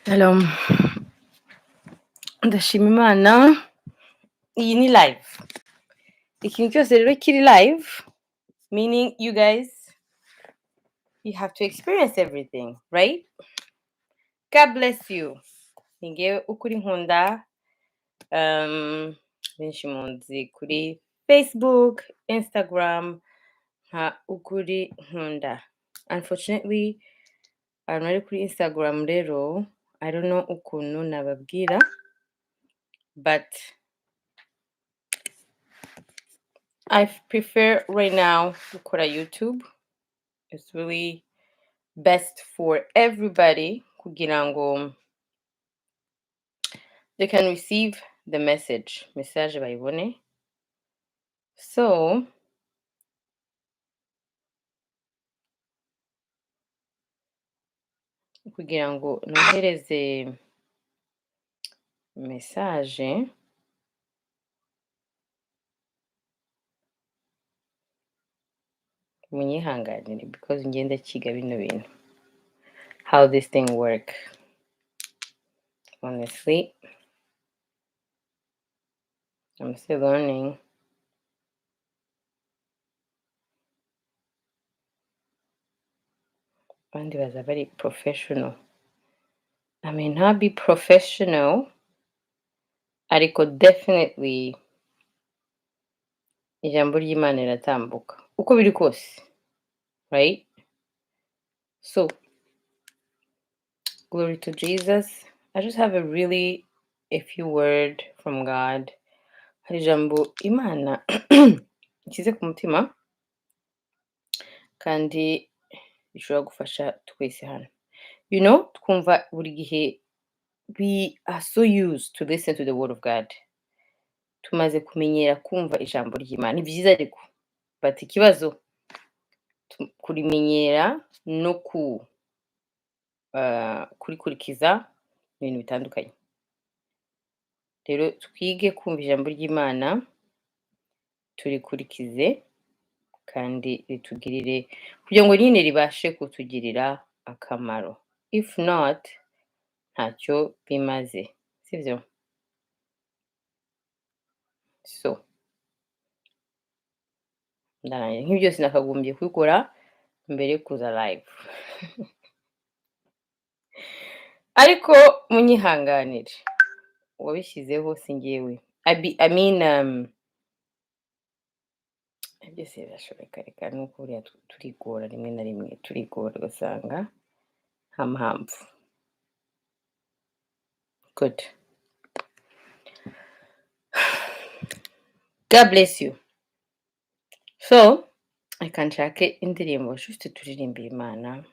Shalom. Ndashima Imana. Iyi ni live. Ikintu cyose rero kiri live, meaning you guys, you have to experience everything, right? God bless you. Ningewe ukuri nkunda, benshi munzi kuri Facebook, Instagram, nka ukuri nkunda. Unfortunately, abantu bari kuri Instagram rero, I don't know ukuntu nababwira, but I prefer right now ukora YouTube. It's really best for everybody kugira ngo they can receive the message bayibone. So kugira ngo nohereze message munyihanganire because ngenda kiga bino bintu, how this thing work. Honestly, I'm still learning. Abandi baza bari professional. I may not be professional, ariko definitely ijambo ry'Imana riratambuka uko biri kose, right? So glory to Jesus. I just have a few word from God. Hari ijambo Imana ikize ku mutima kandi bishobora gufasha twese hano. You know, twumva buri gihe we are so used to listen to the word of God. Tumaze kumenyera kumva ijambo ry'Imana. Ni byiza ariko, but ikibazo kurimenyera no kurikurikiza ibintu bitandukanye. Rero twige kumva ijambo ry'Imana, turikurikize kandi ritugirire kugira ngo nyine ribashe kutugirira akamaro. If not, ntacyo bimaze, sibyo? So ndarangiye nk'ibyo byose nakagombye kubikora mbere yo kuza live. Ariko munyihanganire, uwabishyizeho si njyewe. I mean, byose birashoboka, reka nuko buriya turigora rimwe na rimwe, turigora ugasanga nta mpamvu. Good. God bless you. So, reka nshake indirimbo juste turirimbira Imana,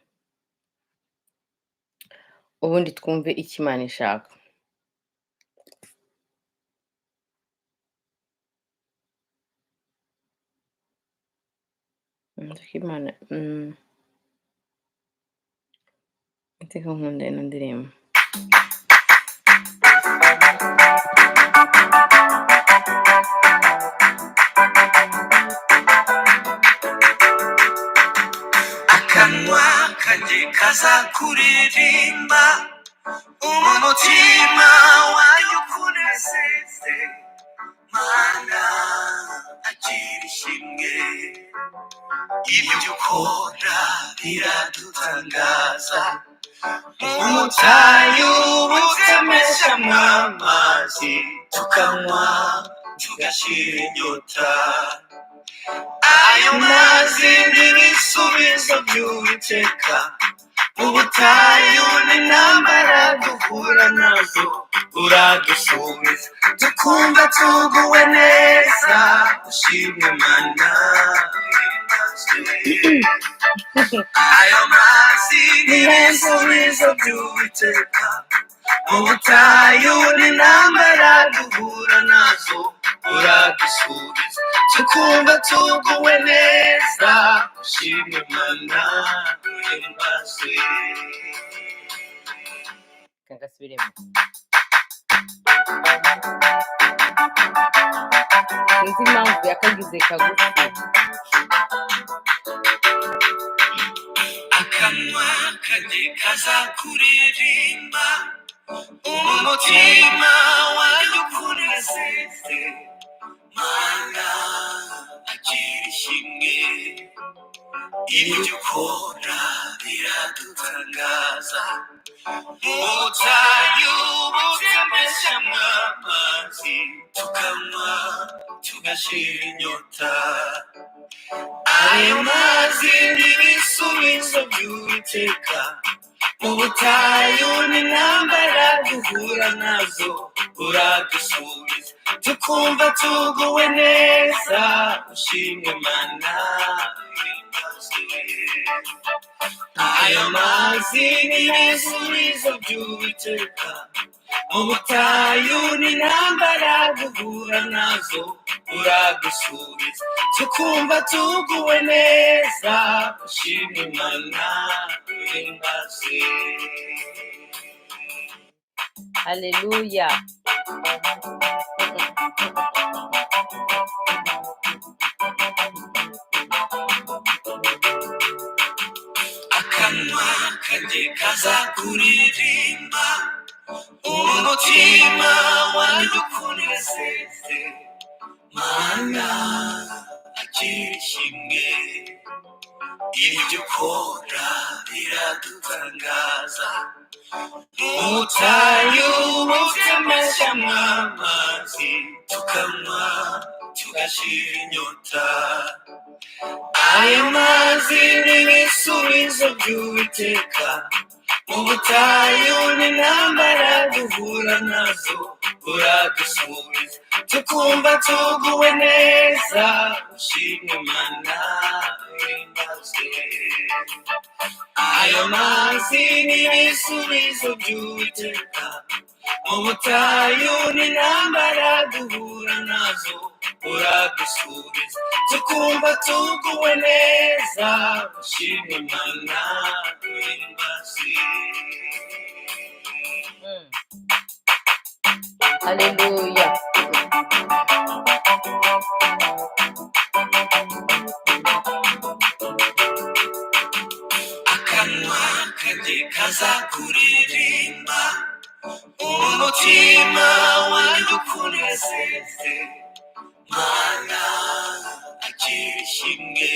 ubundi twumve icyo Imana ishaka. Imana, iteka nkunda ino ndirimbo. Akanwa kanjye kazakuririmba, umutima wanjye ukunezeze. Mana agira ishimwe, ibyo ukora biradutangaza. Umutayu butemeshamo amazi, tukanywa tugashira inyota. Ayo mazi n'ibisubizo by'Uwiteka, ubutayu n'intambara duhura nazo uradusubiza, tukumva tuguwe neza. Ushimwe Mana. Ayo mazi n'ibisubizo by'Uwiteka, ubutayu n'intambara duhura nazo uradusubiza, tukumva tuguwe neza. Ushimwe Mana. Kagasubiremo. Sinzi impamvu yakagize kagufi. Akanwa kanjye kazakuririmba, umutima wanjye ukunezeze mana agira ishimwe ibyo ukora biradutangaza ubutayu butemeshyamo amazi tukanywa tugashira inyota ayo mazi n'ibisubizo by'Uwiteka mu butayu n'intambara duhura nazo uradusubiza tukumva tuguwe neza ushimwe mana ayo mazi n'ibisubizo by'Uwiteka mu butayu n'intambara duhura nazo uradusubiza tukumva tuguwe neza ushimwe mana uhimbaze. Hallelujah. Akanwa kanjye kazakuririmba umutima wanjye ukunezeze mana agira ishimwe ibyo ukora biradutangaza ubutayu butemeshyamo amazi tukanywa tugashira inyota ayo mazi n'ibisubizo by'Uwiteka mu butayu n'intambara duhura nazo uradusubiza tukumva tuguwe neza ushimwe mana uhimbaze ayo mazi n'ibisubizo by'Uwiteka mu butayu n'intambara duhura nazo uradusubiza tukumva tuguwe neza ushimwe mana uhimbaze. Hallelujah. Akanwa kanjye kazakuririmba umutima wanjye ukunezeze mana agira ishimwe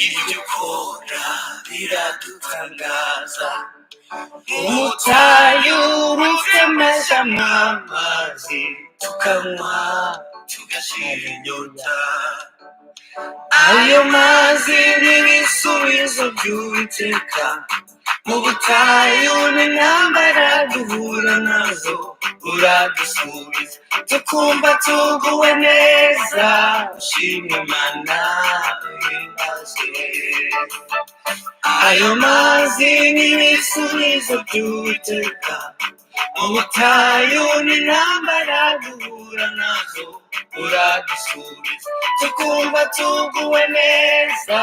ibyo ukora biradutangaza ubutayu butemeshyamo amazi tukanywa tugashira inyota ayo mazi n'ibisubizo by'Uwiteka mu butayu n'intambara duhura nazo uradusubiza tukumva tuguwe neza ushimwe mana uhimbaze ayo mazi n'ibisubizo by'Uwiteka mu butayu n'intambara duhura nazo uradusubiza tukumva tuguwe neza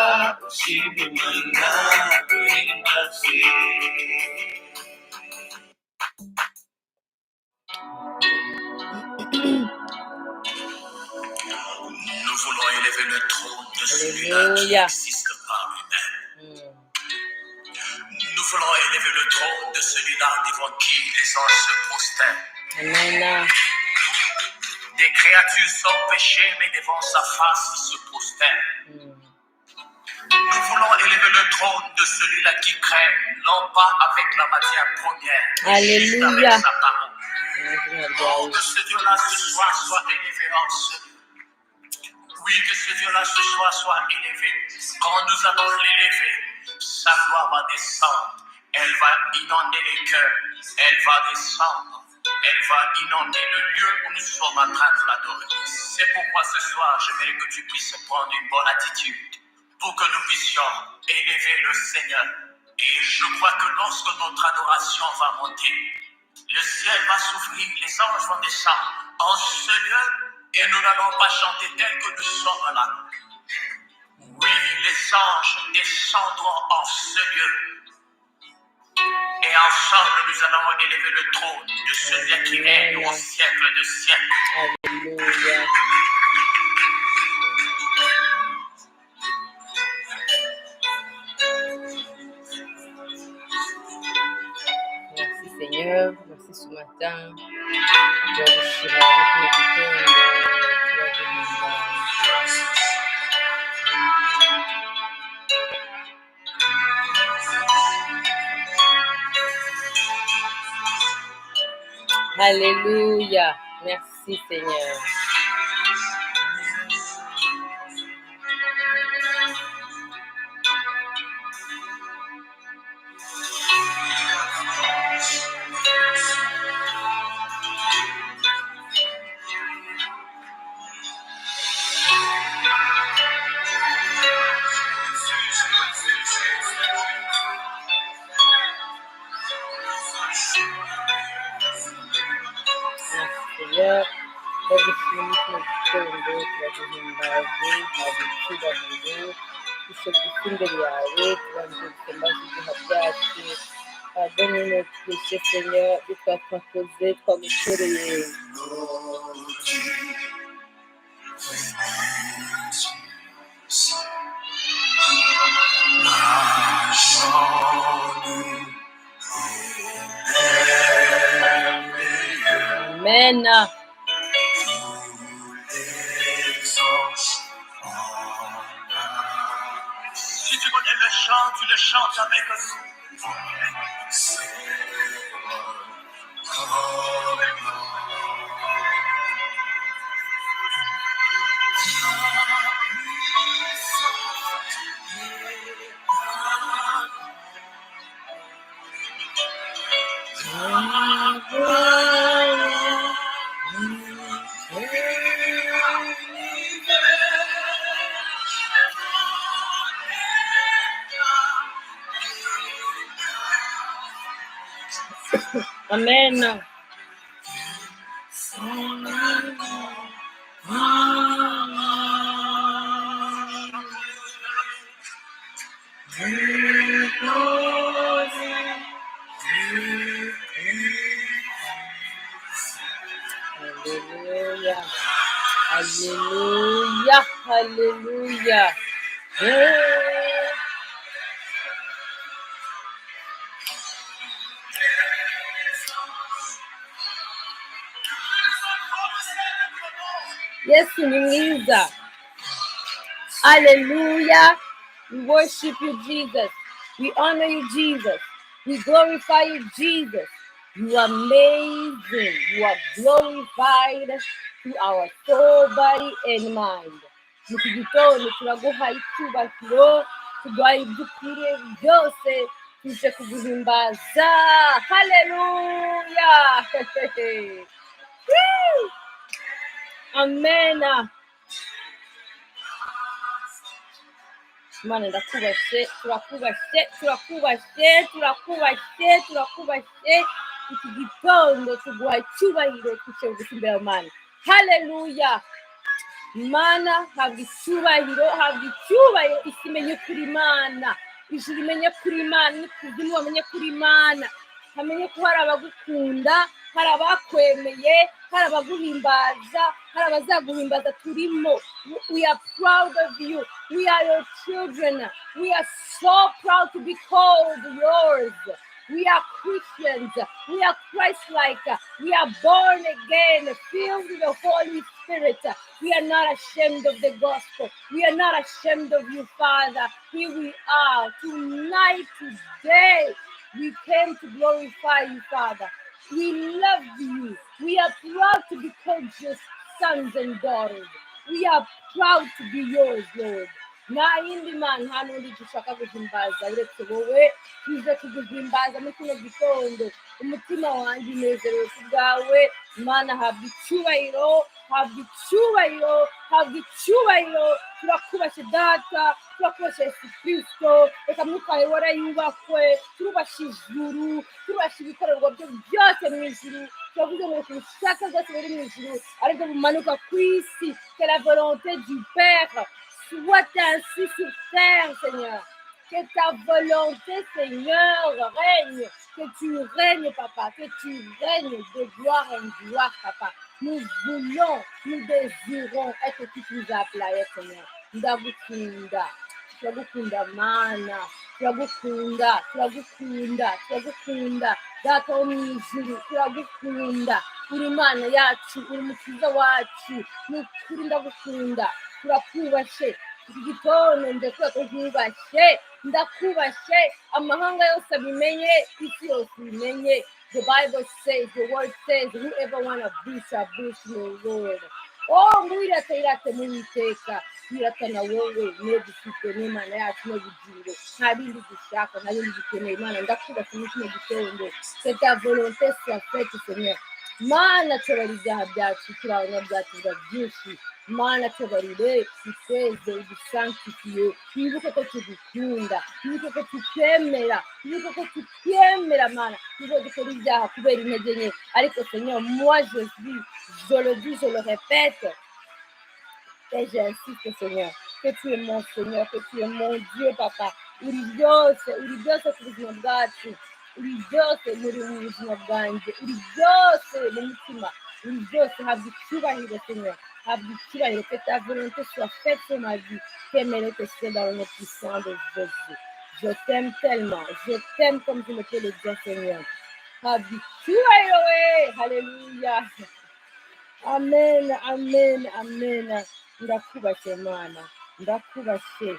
ushimwe mana uhimbaze. Nous voulons élever le trône de celui-là qui n'existe pas lui-même. Nous voulons élever le trône de celui-là devant qui les anges se prosternent. Amen. Des créatures sans péché, mais devant sa face, ils se prosternent. Nous voulons élever le trône de celui-là qui crée, non pas avec la matière première, mais juste avec sa parole. Oh, que ce Dieu-là ce soir soit élevé en ce lieu. Oui, que ce Dieu-là ce soir soit élevé. Quand nous allons l'élever, sa gloire va descendre. Elle va inonder les cœurs. Elle va descendre. Elle va inonder le lieu où nous sommes en train de l'adorer. C'est pourquoi ce soir, j'aimerais que tu puisses prendre une bonne attitude pour que nous puissions élever le Seigneur. Et je crois que lorsque notre adoration va monter, le ciel va s'ouvrir, les anges vont descendre en ce lieu et nous n'allons pas chanter tel que nous sommes là. Oui, les anges descendront en ce lieu. Et ensemble, nous allons élever le trône de celui qui règne au siècle de siècles. Alléluia. Merci Seigneur, merci ce matin. Turagushimira muri kino gitondo, turaguhimbaza. Alléluia. Merci Seigneur. Seigneur, turagushimira kino gitondo, turaguhimbaza, turagucyubahiro, dushobora gusa imbere yawe, turangije gusembaza ibyaha byacu. Pardonne-nous nos péchés, Seigneur, de toi twakoze, twagukoreye. Amen. Si tu connais le chant, tu le chantes avec nous. Amen. Alléluia. Alléluia. Alléluia. Yes, Lisa. Hallelujah. We worship you, Jesus. We honor you, Jesus. We glorify you, Jesus. You are amazing. You are glorified to our soul, body, and mind. Mu iki gitondo turaguha icyubahiro, tuguha ibyo ukwiriye byose, tuje kuguhimbaza. Hallelujah. Woo! Amen. Imana ndakubashye, turakubashye. Iki gitondo tuguha icyubahiro, twicaye bugufi imbere y'Imana. Hallelujah. Imana habwa icyubahiro, isi imenye kuri Imana, ijuru imenye kuri Imana, n'ikuzimu bamenye kuri Imana, hamenye ko hari abagukunda, hari abakwemeye, hari abaguhimbaza, hari abazaguhimbaza turimo. We are proud of you. We are your children. We are so proud to be called yours. We are Christians. We are Christ-like. We are born again, filled with the Holy Spirit. We are not ashamed of the gospel. We are not ashamed of you, Father. Here we are tonight, today. We came to glorify you, Father. We love you. We are proud to be called your sons and daughters. We are proud to be yours, Lord. Nta yindi mana, nta n'undi dushaka guhimbaza uretse wowe. Tuje kuguhimbaza muri kino gitondo. Umutima wanjye unezerewe ku bwawe. Imana habwa icyubahiro, turakubashye data, turakubashye Yesu Kristo, reka mwuka wera yubakwe, turubashye ijuru, turubashye ibikorerwa byo byose mu ijuru. Turavuze ngo ubushake bwose buri mu ijuru aribwo bumanuka ku isi. Que la volonté du Père soit ainsi sur terre, Seigneur. Que ta volonté, Seigneur, règne. Que tu règnes, Papa. Que tu règnes de gloire en gloire, Papa. Nous voulons, nous désirons être qui tu nous as appelés, Seigneur. Ndagukunda mana. turagukunda, turagukunda, turagukunda, data wo mu ijuru, turagukunda, uri Imana yacu, uri umukiza wacu, ni ukuri ndagukunda, turakubashe, iki gitondo ndekuye ko nkubashe, ndakubashe, amahanga yose abimenye, isi yose ibimenye. The Bible says, the word says, whoever wanna boost shall boost me, Lord. Oh, mwirate mu Uwiteka, wiratana wowe niyo dufite n'Imana yacu n'ubugingo, nta bindi dushaka, nta bindi dukeneye. Imana ndakubaka muri kino gitondo, que ta volonté soit faite, Seigneur. Mana tubara ibyaha byacu, turabona byacu biba byinshi. Mana tubarire, duteze, udusankitiye, wibuke ko tugukunda, wibuke ko tukwemera, wibuke ko tukwemera Mana, nubwo dukora ibyaha kubera intege nke, ariko Seigneur, moi je le dis, je le répète, et j'insiste Seigneur, que tu es mon Seigneur, que tu es mon Dieu, Papa, uri byose ku buzima bwacu, uri byose muri mu buzima bwanjye, uri byose mu mutima, uri byose, habwa icyubahiro Seigneur, habwa icyubahiro, que ta volonté soit faite sur ma vie, qu'aimerait que c'est dans le nom puissant de Jésus. Je t'aime tellement, je t'aime comme je ne peux le dire Seigneur. Habwa icyubahiro we, haleluya. Amen, amen, amen. Ndakubashe Mana, ndakubashe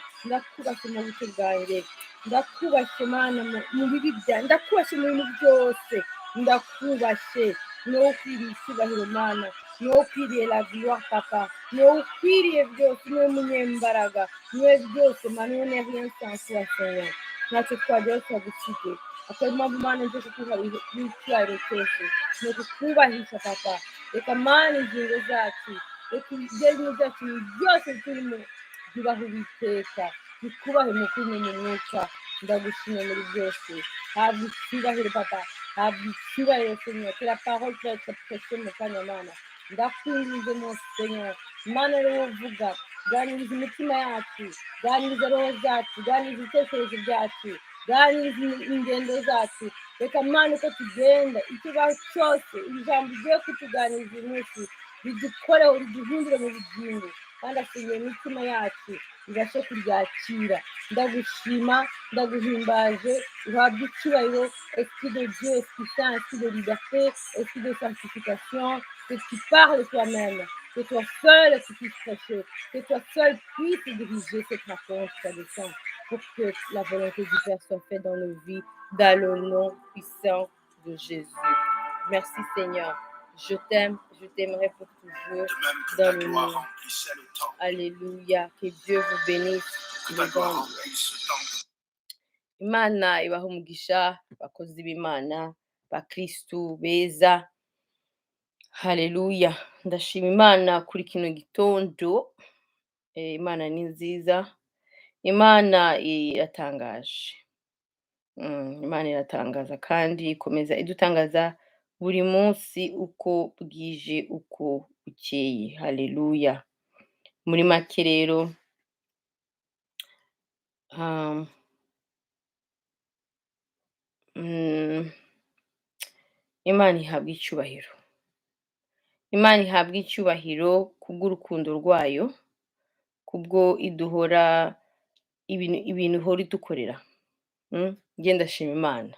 mu buto bwanjye, ndakubashe Mana mu bibi byanjye, ndakubashe mu bintu byose, ndakubashe, niwowe ukwiriye icyubahiro Mana, niwowe ukwiriye la gloire Papa, niwowe ukwiriye byose, niwowe munyembaraga, niwowe byose Mana, niwowe n'est rien sans toi Seigneur, ntacyo twageraho twagusize. Akaba impamvu Mana nje kukuha icyubahiro cyose, ni ukukubahisha Papa. Reka Mana ingingo zacu, reka ibyemezo byacu byose turimo byubahe Uwiteka, bikubahe mu kuri no mu mwuka. Ndagushimira muri byose, habwa icyubahiro Papa, habwa icyubahiro Seigneur, que la parole peut être prêchée mu kanya Mana. Ndakwinginze mon Seigneur, Mana rero uvuga, ganiriza imitima yacu, ganiriza roho zacu, ganiriza ibitekerezo byacu, ganiriza ingendo zacu. Reka Mana uko tugenda, ikibaho cyose iri jambo ugiye kutuganiriza uyu munsi, ridukoreho, riduhindure mu bugingo, kandi asinyiye imitima yacu ibashe kuryakira. Ndagushima, ndaguhimbaje, uhabwe icyubahiro, esprit de Dieu, esprit saint, esprit de liberté, esprit de sanctification, que tu parles toi-même, que toi seul tu puisses prêcher, que toi seul puisses diriger cette rencontre, Père Saint, pour que la volonté du Père soit faite dans nos vies, dans le nom puissant de Jésus. Merci Seigneur. Je t'aime, je t'aimerai pour toujours. Dans le nom. Alléluia. Que Dieu vous bénisse. Imana ibaha umugisha, bakozi b'Imana, bakristu beza. Haleluya. Ndashima Imana kuri kino gitondo. Imana ni nziza. Imana iratangaje. Imana iratangaza kandi ikomeza idutangaza buri munsi uko bwije uko bukeye. Haleluya. Muri make rero Imana ihabwa icyubahiro. Imana ihabwa icyubahiro kubw'urukundo rwayo, kubwo iduhora ibintu ihora idukorera. Njye ndashima Imana.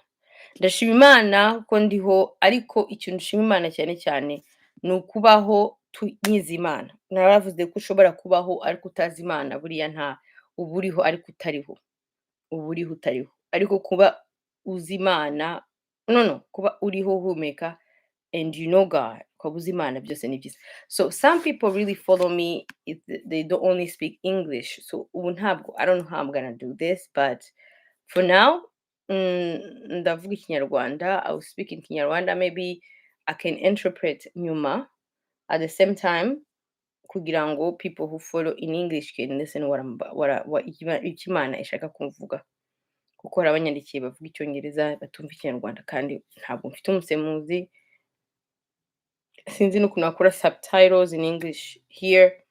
Ndashima Imana kuko ndiho, ariko ikintu nshima Imana cyane cyane ni ukubaho nyizi Imana. Naravuze ko ushobora kubaho ariko utazi Imana, buriya nta uba uriho ariko utariho. Uba uriho utariho. Ariko kuba uzi Imana, kuba uriho uhumeka and you know God, ukaba uzi Imana, byose ni byiza. So some people really follow me if they don't only speak English. So ubu ntabwo, I don't know how I'm gonna do this, but for now, ndavuga Ikinyarwanda. I will speak in Kinyarwanda. Maybe I can interpret nyuma at the same time, kugira ngo people who follow in English can listen what Imana ishaka kumvuga. Kuko hari abanyandikiye bavuga Icyongereza batumva Ikinyarwanda, kandi ntabwo mfite umusemuzi. Sinzi n'ukuntu nakora subtitles in English here.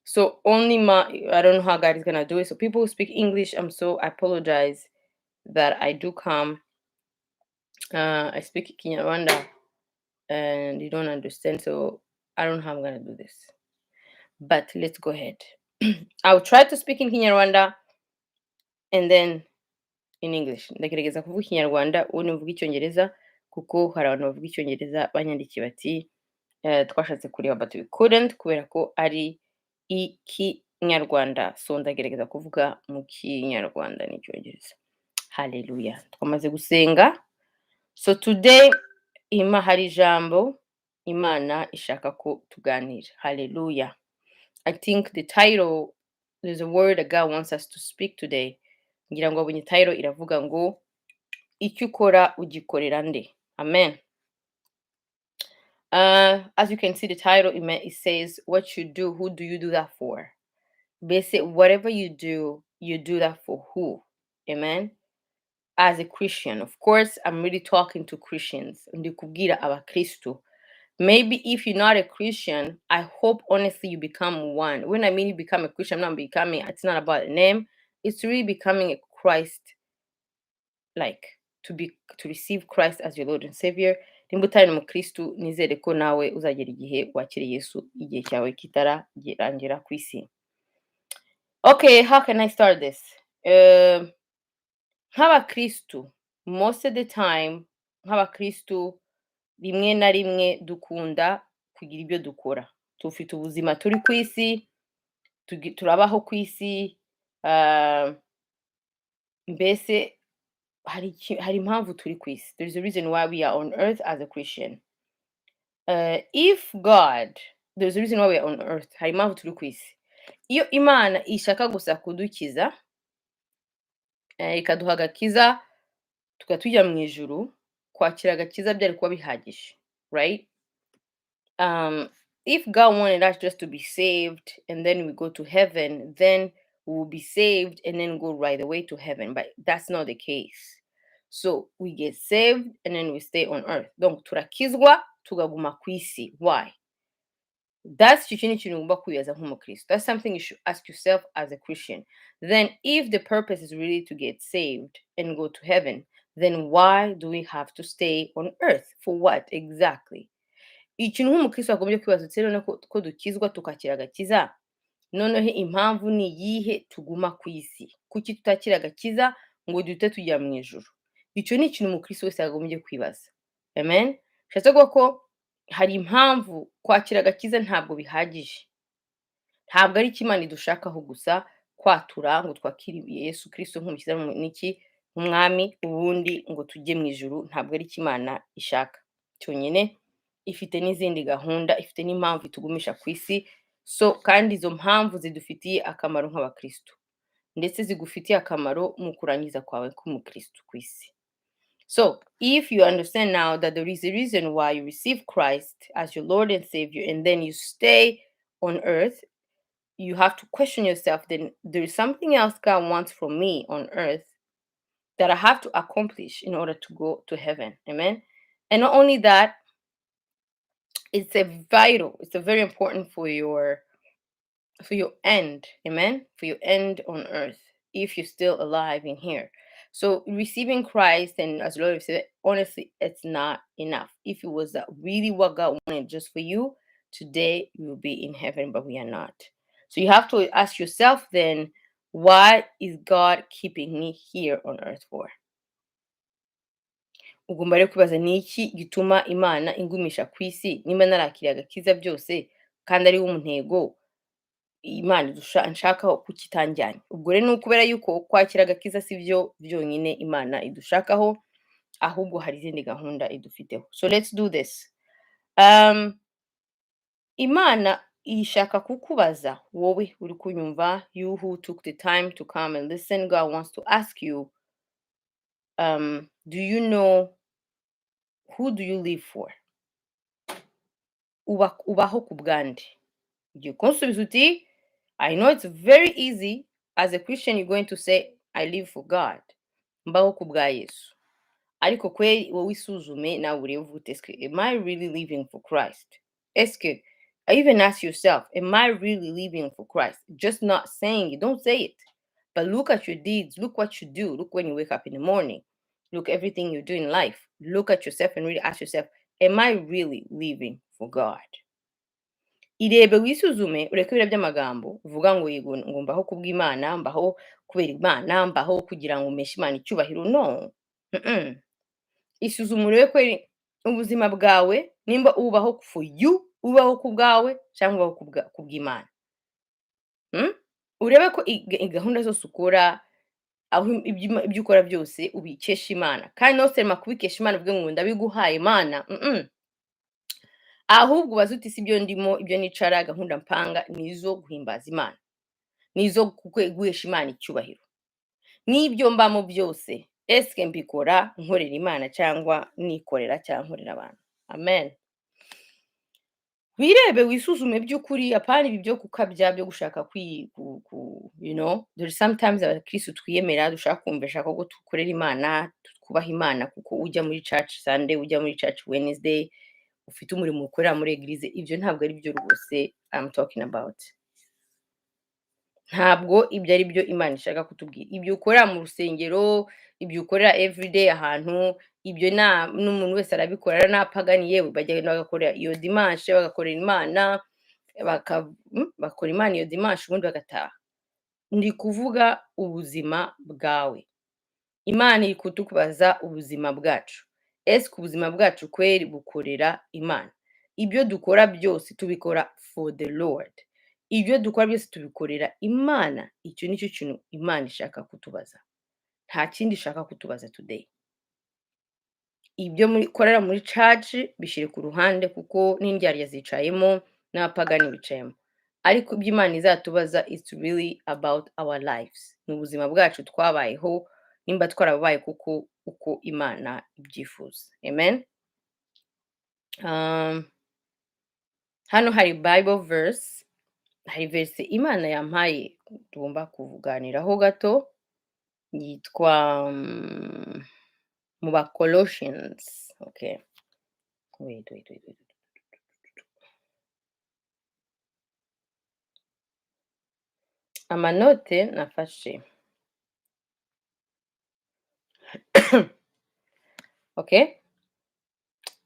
So only I don't know how God is gonna do it. So people who speak English, I apologize that I do come. I speak Kinyarwanda and you don't understand, so I don't know how I'm gonna do this. But let's go ahead. I'll try to speak in Kinyarwanda and then in English. Ndagerageza kuvuga ikinyarwanda ubundi mvuga icyongereza kuko hari abantu bavuga icyongereza banyandikiye bati twashatse kureba but we couldn't kubera ko ari ikinyarwanda. So ndagerageza kuvuga mu kinyarwanda n'icyongereza. Hallelujah. Twamaze gusenga. So today hari ijambo Imana ishaka ko tuganira. Hallelujah. I think the title, there's a word that God wants us to speak today. Ngira ngo abonye title iravuga ngo icyo ukora ugikorera nde. Amen. As you can see the title, it says what you do, who do you do that for? Basically, whatever you do that for who? Amen. As a Christian, of course, I'm really talking to Christians. Ndi kubwira abakristo. Maybe if you're not a Christian, I hope honestly you become one. When I mean you become a Christian, I'm not becoming, it's not about a name. It's really becoming a Christ, like to receive Christ as your Lord and Savior. Nimba utari umukristo, nizere ko nawe uzagera igihe wakira Yesu igihe cyawe kitararangira ku isi. Okay, how can I start this? Nk'abakristo, most of the time, nk'abakristo, rimwe na rimwe dukunda kugira ibyo dukora. Tufite ubuzima turi ku isi, turabaho ku isi, mbese hari impamvu turi ku isi. There is a reason why we are on earth as a Christian. If God, there's a reason why we are on earth. Hari impamvu turi ku isi. Iyo Imana ishaka gusa kudukiza, ikaduha agakiza, tukatujya mu ijuru, kwakira agakiza byari kuba bihagije, right? If God wanted us just to be saved and then we go to heaven, then we will be saved and then go right away to heaven. But that's not the case. So we get saved and then we stay on earth. Donc turakizwa tugaguma ku isi. Why? That's something you should ask yourself as a Christian. Then if the purpose is really to get saved and go to heaven, then why do we have to stay on earth? For what exactly? Ikintu nk'umukristo agombye kwibaza rero ko dukizwa tukakira agakiza, noneho impamvu ni iyihe tuguma ku isi? Kuki tutakira agakiza ngo duhite tujya mu ijuru? Icyo ni ikintu umukristo wese agombye kwibaza. Amen. Shatse ko hari impamvu kwakira agakiza ntabwo bihagije. Ntabwo ari Imana idushakaho gusa kwatura ngo twakire Yesu Kristo nk'umukiza n'iki umwami ubundi ngo tujye mu ijuru. Ntabwo ari Imana ishaka. Cyonyine ifite n'izindi gahunda, ifite n'impamvu itugumisha ku isi. So kandi izo mpamvu zidufitiye akamaro nk'abakristo, ndetse zigufitiye akamaro mu kurangiza kwawe k'umukristo ku isi. So if you understand now that there is a reason why you receive Christ as your Lord and Savior and then you stay on earth, you have to question yourself, then there is something else God wants from me on earth that I have to accomplish in order to go to heaven. Amen. And not only that, it's very important for your end. Amen. For your end on earth, if you're still alive in here. So receiving Christ and as Lord said, honestly, it's not enough. If it was really what God wanted just for you, today you will be in heaven, but we are not. So you have to ask yourself then, what is God keeping me here on earth for? Ugomba rero kwibaza ni iki gituma Imana ingumisha ku isi nimba narakiriye agakiza byose kandi ari wo ntego Imana nshakaho kukitanjyanye. Ubwo rero ni ukubera yuko kwakira agakiza si byo byonyine Imana idushakaho, ahubwo hari izindi gahunda idufiteho. So let's do this. Imana ishaka kukubaza wowe uri kunyumva, you who took the time to come and listen. God wants to ask you, do you know who do you live for? Ubaho ku bwande. You consubiza uti, I know it's very easy. As a Christian, you're going to say, I live for God. Mbaho ku bwa Yesu. Ariko kweri wowe isuzume nawe urebe uvuga eske, am I really living for Christ? Eske, even ask yourself, am I really living for Christ? Just not saying it. Don't say it. But look at your deeds. Look what you do. Look when you wake up in the morning. Look everything you do in life. Look at yourself and really ask yourself, am I really living for God? irebe wisuzume ureke ibira by'amagambo uvuga ngo yego ngo mbaho kubw'Imana, mbaho kubera Imana, mbaho kugira ngo mpeshe Imana icyubahiro, no. Isuzume urebe ko ubuzima bwawe nimba ubaho for you, ubaho ku bwawe cyangwa ubaho kubw'Imana. Urebe ko gahunda zose ukora, aho ibyo ukora byose ubikesha Imana, kandi ntosema kubikesha Imana uvuge ngo ndabiguhaye Imana, ahubwo ubaze uti si ibyo ndimo, ibyo nicara, gahunda mpanga nizo guhimbaza Imana, nizo guhesha Imana icyubahiro. N'ibyo mbamo byose eske mbikora nkorera Imana cyangwa nikorera cyangwa nkorera abantu? Amen. Wirebe wisuzume by'ukuri, apana ibi byo gukabya, byo gushaka there sometimes abakristo twiyemera dushaka kumvisha ko dukorera Imana, twubaha Imana kuko ujya muri church Sunday, ujya muri church Wednesday, ufite umurimo ukorera muri eglise. Ibyo ntabwo ari byo rwose I'm talking about. Ntabwo ibyo ari byo Imana ishaka kutubwira. Ibyo ukorera mu rusengero, ibyo ukorera everyday ahantu, ibyo n'umuntu wese arabikora, n'apagani yewe bagenda bagakorera iyo dimanche, bagakorera Imana, bakora Imana iyo dimanche ubundi bagataha. Ndi kuvuga ubuzima bwawe. Imana iri kutukubaza ubuzima bwacu. Ese ubuzima bwacu kweri bukorera Imana? Ibyo dukora byose tubikora for the Lord. Ibyo dukora byose tubikorera Imana. Icyo nicyo kintu Imana ishaka kutubaza. Nta kindi ishaka kutubaza today. Ibyo mukorera muri church bishire ku ruhande kuko n'indyarya zicayemo n'abapagani bicayemo. Ariko ibyo Imana izatubaza it's really about our lives. Ni ubuzima bwacu twabayeho, nimba twarabaye kuko uko Imana ibyifuza. Amen. Hano hari Bible verse, hari verse Imana yampaye tugomba kuvuganiraho gato, yitwa mu ba Colossians. Okay. Wait. Amanote nafashe. Okay.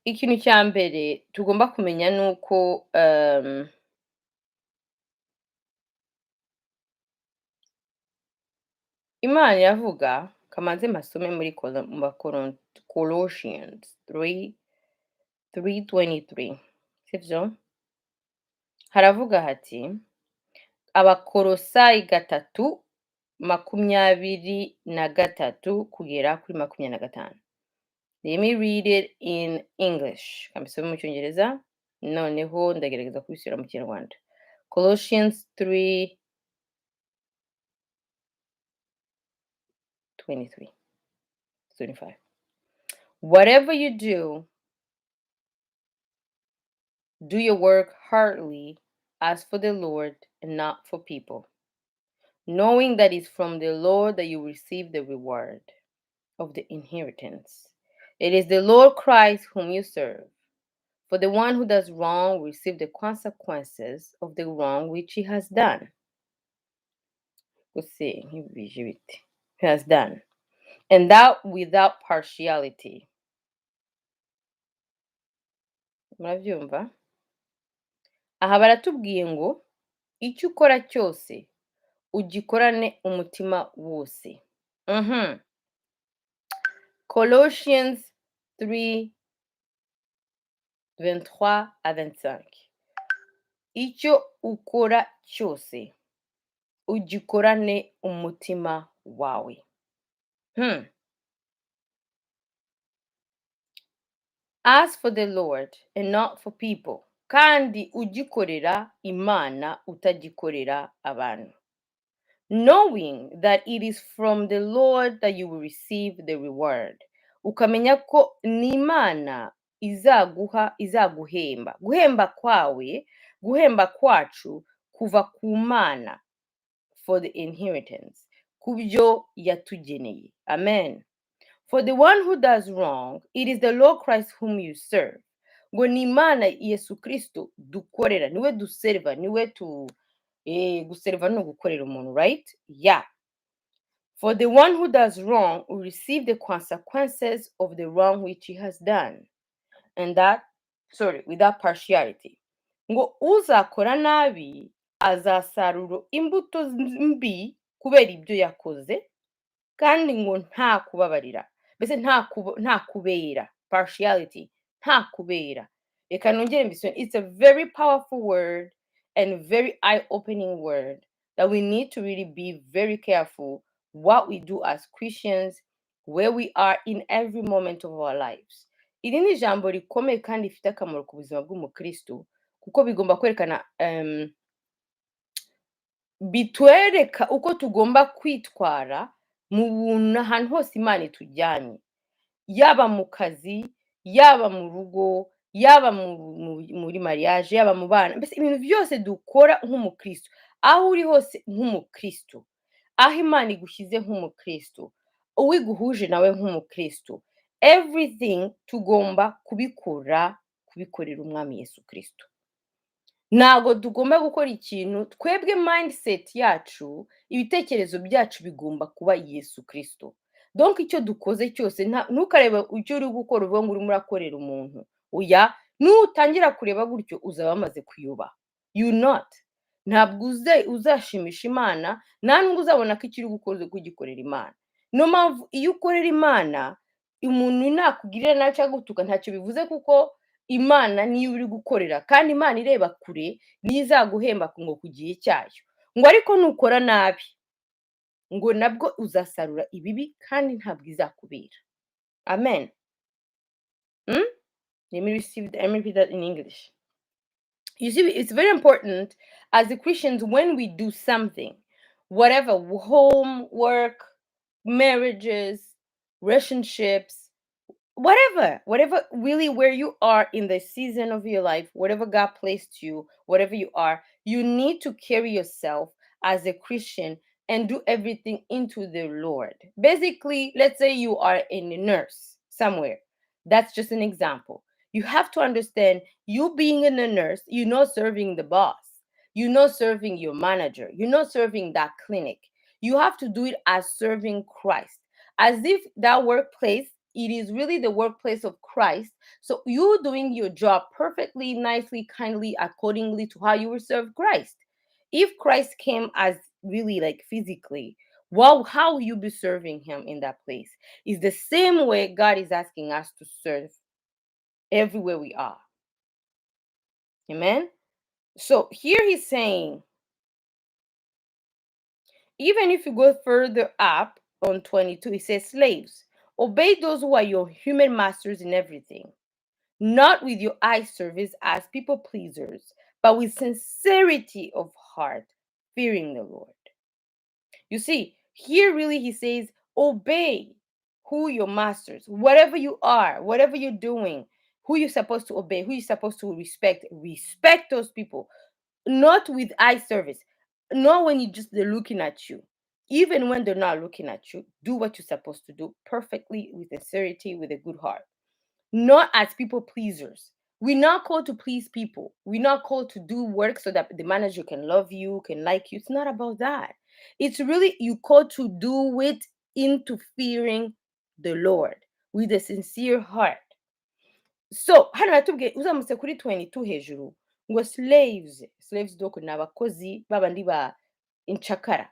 Ikintu cya mbere tugomba kumenya nuko Imana yavuga, kamanze masome muri Colossians 3:23. Sivyo? Haravuga hati Abakolosayi 3:23 kugera kuri 25. Let me read it in English. Kamisome mu Cyongereza, noneho ndagerageza kubisubira mu Kinyarwanda. Colossians 3:23-25. Whatever you do, do your work heartily as for the Lord and not for people, knowing that it's from the Lord that you receive the reward of the inheritance. It is the Lord Christ whom you serve. For the one who does wrong will receive the consequences of the wrong which he has done. He has done. And that without partiality. Murabyumva? Aha baratubwiye ngo icyo ukora cyose ugikorane umutima wose. Colossians 3:23-25. Icyo ukora cyose ugikorane umutima wawe. As for the Lord and not for people. Kandi ugikorera Imana utagikorera abantu. Knowing that it is from the Lord that you will receive the reward. Ukamenya ko ni Imana izaguhemba. Guhemba kwacu kuva ku Mana for the inheritance. Kubyo yatugeneye. Amen. For the one who does wrong, it is the Lord Christ whom you serve. Ngo ni Imana Yesu Kristo dukorera, niwe duserva, niwe guserva no gukorera umuntu, right? Yeah. For the one who does wrong will receive the consequences of the wrong which he has done. And that, without partiality. ngo uzakora nabi azasarura imbuto mbi kubera ibyo yakoze, kandi ngo nta kubabarira, mbese nta kubera, partiality, nta kubera. Reka nongere mbisome. It's a very powerful word and very eye-opening word that we need to really be very careful what we do as Christians, where we are in every moment of our lives. Iri ni ijambo rikomeye kandi rifite akamaro ku buzima bw'umukristo, kuko bigomba kwerekana bitwereka uko tugomba kwitwara mu buntu ahantu hose Imana itujyanye, yaba mu kazi, yaba mu rugo, yaba muri mariage, yaba mu bana, mbese ibintu byose dukora nk'umukristo, aho uri hose nk'umukristo, aho Imana igushyize nk'umukristo, uwo iguhuje nawe nk'umukristo, everything tugomba kubikorera umwami Yesu Kristo. Ntago tugomba gukora ikintu twebwe, mindset yacu, ibitekerezo byacu bigomba kuba Yesu Kristo. Donc icyo dukoze cyose ntukarebe icyo uri gukora uvuga ngo urimo urakorera umuntu, oya, nutangira kureba gutyo uzaba wamaze kuyoba, you not, ntabwo uzashimisha Imana, nta nubwo uzabona ko icyo uri gukora uri kugikorera Imana. Niyo mpamvu iyo ukorera Imana, umuntu nakugirira nabi cyangwa gutuka ntacyo bivuze, kuko Imana niyo uri gukorera, kandi Imana ireba kure niyo izaguhemba ngo ku gihe cyayo. Ngo ariko nukora nabi, ngo nabwo uzasarura ibibi kandi ntabwo izakubera. Amen. Let me repeat that in English. You see, it's very important as the Christians when we do something, whatever, home, work, marriages, relationships, whatever, really where you are in the season of your life, whatever God placed you, whatever you are, you need to carry yourself as a Christian and do everything into the Lord. Basically, let's say you are a nurse somewhere. That's just an example. You have to understand, you being a nurse, you're not serving the boss. You're not serving your manager. You're not serving that clinic. You have to do it as serving Christ, as if that workplace, it is really the workplace of Christ. So you doing your job perfectly, nicely, kindly, accordingly to how you will serve Christ. If Christ came as really like physically, well, how will you be serving him in that place? It's the same way God is asking us to serve everywhere we are. Amen. So here he's saying, even if you go further up on 22, he says, slaves, obey those who are your human masters in everything, not with your eye service as people pleasers, but with sincerity of heart, fearing the Lord. You see, here really he says, obey who your masters, whatever you are, whatever you're doing, who you're supposed to obey, who you're supposed to respect those people, not with eye service, not when they're looking at you. Even when they're not looking at you, do what you're supposed to do perfectly, with sincerity, with a good heart. Not as people pleasers. We're not called to please people. We're not called to do work so that the manager can love you, can like you. It's not about that. It's really, you called to do it into fearing the Lord with a sincere heart. So hano hatubwiye uzamutse kuri 22 hejuru ngo slaves doko ni abakozi babandi ba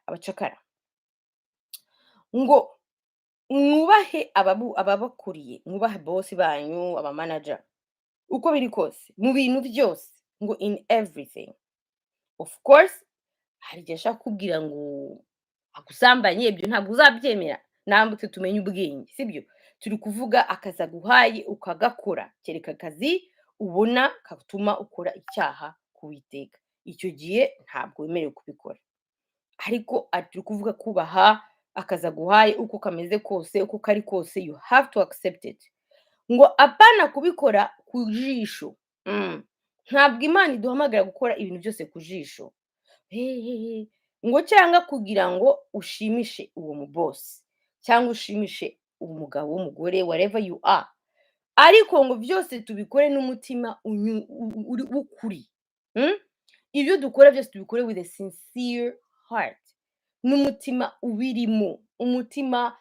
abacakara, ngo mwubahe ababakuriye, mwubahe boss banyu, abamanager, uko biri kose mu bintu byose, ngo in everything. Of course hari igihe ashaka kubwira ngo agusambanye, ibyo ntabwo uzabyemera, nambutse tumenye ubwenge, sibyo? Turi kuvuga akazi aguhaye ukagakora, kereka akazi ubona katuma ukora icyaha ku Uwiteka, icyo gihe ntabwo wemerewe kubikora. Ariko turi kuvuga kubaha akazi aguhaye uko kameze kose, uko kari kose, you have to accept it. Ngo apana kubikora ku jisho. Ntabwo Imana iduhamagara gukora ibintu byose ku jisho. Ngo cyangwa kugira ngo ushimishe uwo mubosi, cyangwa ushimishe umugabo w'umugore, whatever you are. Ariko ngo byose tubikore n'umutima w'ukuri. Ibyo dukora byose tubikore with a sincere heart, n'umutima ubirimo, umutima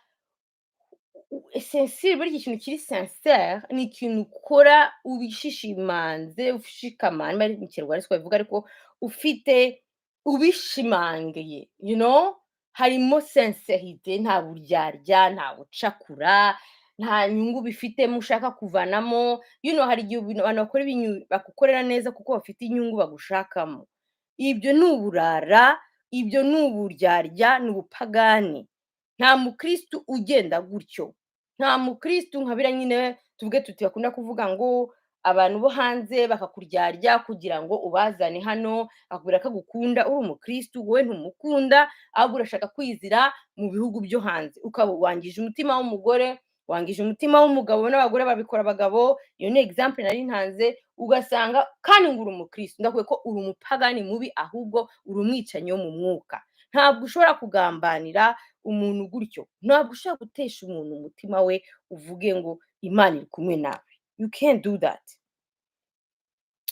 sincere, buri ikintu kiri sincere ni ikintu ukora ubishishimanze, ushikamye, niba ari mu kinyarwanda siko babivuga, ariko ufite ubishimangiye, you know, harimo sincerite, nta buryarya, nta bucakura, nta nyungu bifitemo ushaka kuvanamo, you know, hari igihe abantu bakora ibintu bagukorera neza kuko bafite inyungu bagushakamo. Ibyo ni uburara, ibyo ni uburyarya, ni ubupagani. Nta mukristo ugenda gutyo. Nta mukristo nka biriya nyine tuvuge tuti bakunda kuvuga ngo abantu bo hanze bakakuryarya kugira ngo ubazane hano, akubwira ko agukunda, uri umukristo wowe ntumukunda, ahubwo urashaka kwizira mu bihugu byo hanze. Ukaba wangije umutima w'umugore, wangije umutima w'umugabo, n'abagore babikora abagabo, iyo ni example nari ntanze, ugasanga kandi ngo uri umukristo. Ndakubwiye ko uri umupagani mubi, ahubwo uri umwicanyi wo mu mwuka. Ntabwo ushobora kugambanira umuntu gutyo, ntabwo ushobora gutesha umuntu umutima we uvuge ngo Imana iri kumwe nawe. You can't do that.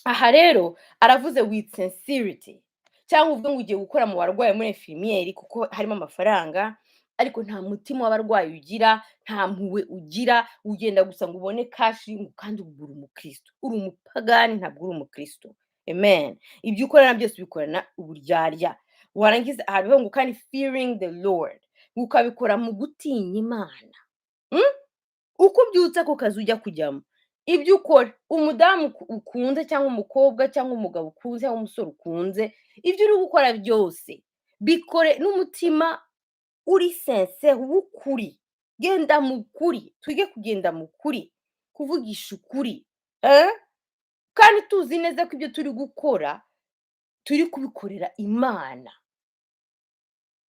Aha rero aravuze with sincerity, cyangwa uvuge ngo ugiye gukora mu barwayi muri infirmiere kuko harimo amafaranga, ariko nta mutima w'abarwayi ugira, nta mpuhwe ugira, ugenda gusa ngo ubone kashi kandi uri umukristo. Uri umupagani, ntabwo uri umukristo. Amen. Ibyo ukorana byose ubikorana uburyarya. Warangiza hariho ngo kandi fearing the Lord, ukabikora mu gutinya Imana. Uko ubyutse ako kazi ujya kujyamo, ibyo ukora, umudamu ukunze cyangwa umukobwa cyangwa umugabo ukunze cyangwa umusore ukunze, ibyo uri gukora byose bikore n'umutima uri sincere w'ukuri. Genda mu kuri, twige kugenda mu kuri, kuvugisha ukuri, kandi tuzi neza ko ibyo turi gukora turi kubikorera Imana,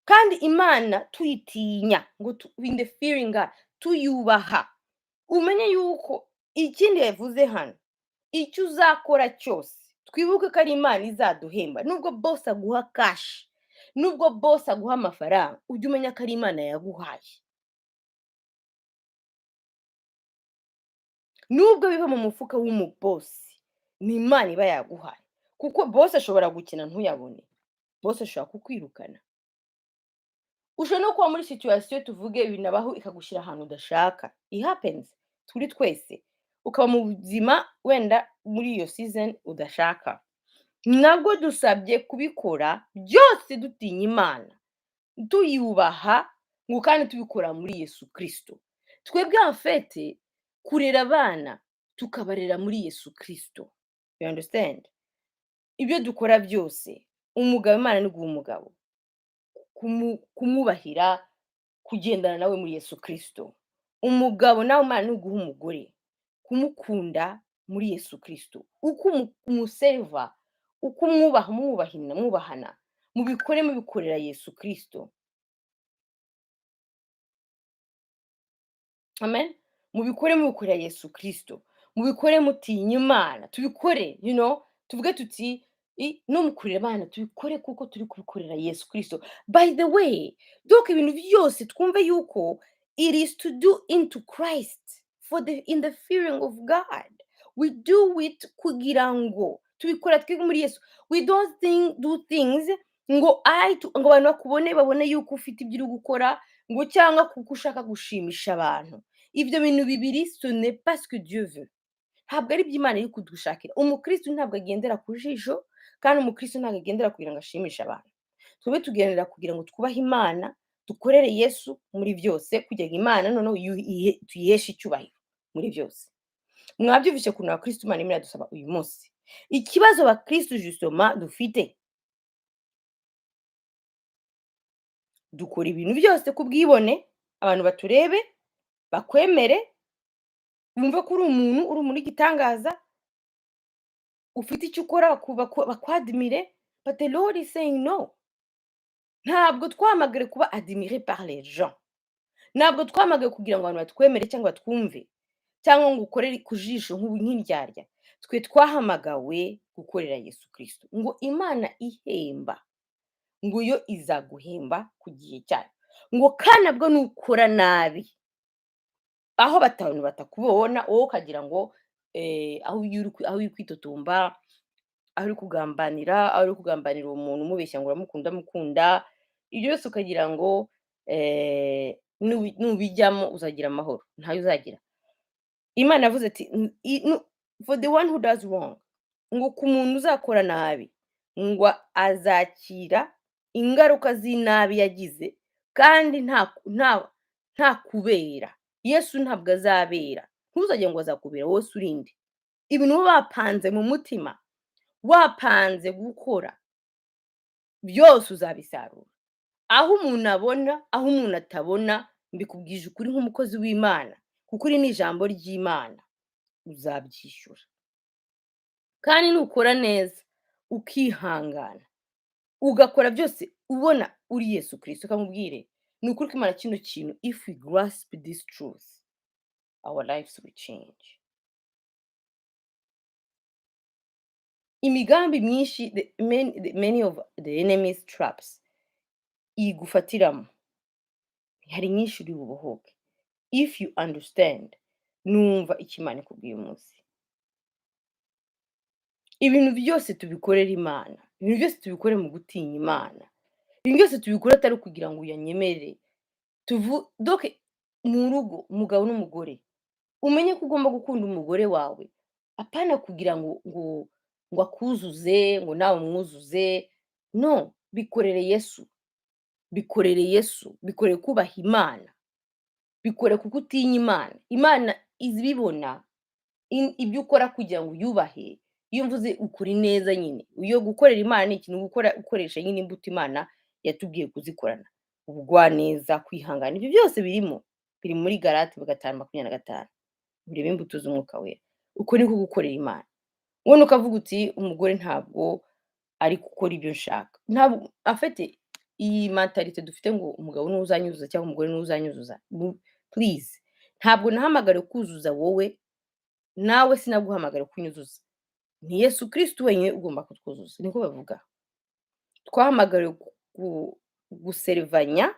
kandi Imana tuyitinya, ngo in the fearing God, tuyubaha. Umenye yuko ikindi yavuze hano, icyo uzakora cyose twibuke ko ari Imana izaduhemba. Nubwo boss aguha cash, nubwo boss aguha amafaranga, ujye umenya ko ari Imana yaguhaye. Nubwo biva mu mufuka w'umubosi, ni Imana iba yaguhaye, kuko boss ashobora gukina ntuyabone, boss ashobora kukwirukana. Ushobora no kuba muri situation tuvuge binabaho ikagushyira ahantu udashaka. It happens, turi twese. Ukaba mu buzima wenda muri iyo season udashaka. Nabwo dusabye kubikora byose dutinya Imana, tuyubaha, ngo kandi tubikora muri Yesu Kristo. Twebwe en fait kurera abana tukabarera muri Yesu Kristo. You understand? Ibyo dukora byose, umugabo Imana ni guha umugabo, kumwubahira, kugendana nawe muri Yesu Kristo. Umugabo nawe Imana ni guha umugore, kumukunda muri Yesu Kristo. Uko umuserva, uko mwubahana, mubikore mubikorera Yesu Kristo. Amen. Mubikore mubikorera Yesu Kristo, mubikore mutinya Imana, tubikore, you know, tuvuge tuti no mukurera abana tubikore kuko turi kubikorera Yesu Kristo. By the way, donc ibintu byose twumve yuko it is to do into Christ, in the fearing of God. We do it kugira ngo tubikora twige muri Yesu. We don't do things ngo abantu bakubone, babone yuko ufite ibyo uri gukora, ngo cyangwa kuko ushaka gushimisha abantu. Ibyo bintu bibiri, ce n'est pas ce que Dieu veut. Ntabwo ari iby'Imana iri kudushakira. Umukristo ntabwo agendera ku jisho, kandi umukristo ntabwo agendera kugira ngo ashimishe abantu. Twebwe tugendera kugira ngo twubahe Imana, dukorere Yesu muri byose, kugira ngo Imana noneho tuyiheshe icyubahiro muri byose. Mwabyumvise ukuntu abakristo Imana irimo iradusaba uyu munsi. Ikibazo abakristo justement dufite, dukora ibintu byose kubwibone, abantu baturebe, bakwemere, bumve ko uri umuntu, uri muri gitangaza, ufite icyo ukora, bakwadimire, but the Lord is saying no. Ntabwo twamagare kuba admiré par les gens. Ntabwo twamagare kugira ngo abantu batwemere cyangwa batwumve, cyangwa ngo ukorere ku jisho nk'indyarya. Twe twahamagawe gukorera Yesu Kristo, ngo Imana ihemba, ngo yo izaguhemba ku gihe cyayo, ngo kandi nabwo nukora nabi, aho abantu batakubona, wowe ukagira ngo aho uri kwitotomba, aho uri kugambanira uwo muntu umubeshya ngo uramukunda, ibyo byose ukagira ngo nubijyamo uzagira amahoro, ntayo uzagira. Imana yavuze ati for the one who does wrong, ngo ku muntu uzakora nabi, ngo azakira ingaruka z'inabi yagize, kandi nta kubera. Yesu ntabwo azabera. Ntuzajye ngo azakubera, wowe se urinde. Ibintu uba wapanze mu mutima, wapanze gukora, byose uzabisarura. Aho umuntu abona, aho umuntu atabona, mbikubwije ukuri nk'umukozi w'Imana, kuko iri ni ijambo ry'Imana, uzabyishyura. Kandi nukora neza, ukihangana, ugakora byose ubona uri Yesu Kristo, ukamubwire ni ukuri ko Imana kino kintu, if we grasp this truth, our lives will change. Imigambi myinshi, many of the enemy's traps, igufatiramo, hari nyinshi uri bubohoke. If you understand, numva icyo Imana ikubwiye umunsi. Ibintu byose tubikorera Imana, ibintu byose tubikore mu gutinya Imana, ibintu byose tubikore atari kugira ngo uyanyemerere. Doke mu rugo, umugabo n'umugore, umenye ko ugomba gukunda umugore wawe, apana kugira ngo akuzuze, ngo nawe umwuzuze. No, bikorere Yesu, bikorere Yesu, bikorere kubaha Imana, bikorere kuko utinya Imana. Imana izibibona ibyo ukora kugira ngo uyubahe. Iyo mvuze ukuri neza nyine, iyo gukorera Imana ni ikintu ukoresha nyine imbuto Imana yatubwiye kuzikorana. Ubugwaneza, kwihangana, ibyo byose biri muri Galati 5:25. Bireba imbuto z'umwuka wera. Uko niko gukorera Imana. Wowe ukavuga uti umugore ntabwo ari gukora ibyo nshaka. Ntabwo afite iyi mentalite dufite ngo umugabo niwe uzanyuzuza cyangwa umugore niwe uzanyuzuza. Please, ntabwo nahamagare kuzuza wowe, nawe sinaguhamagara kunyuzuza. Ni Yesu Kristo wenyine ugomba kutwuzuza. Niko bavuga. Twahamagare guservanya,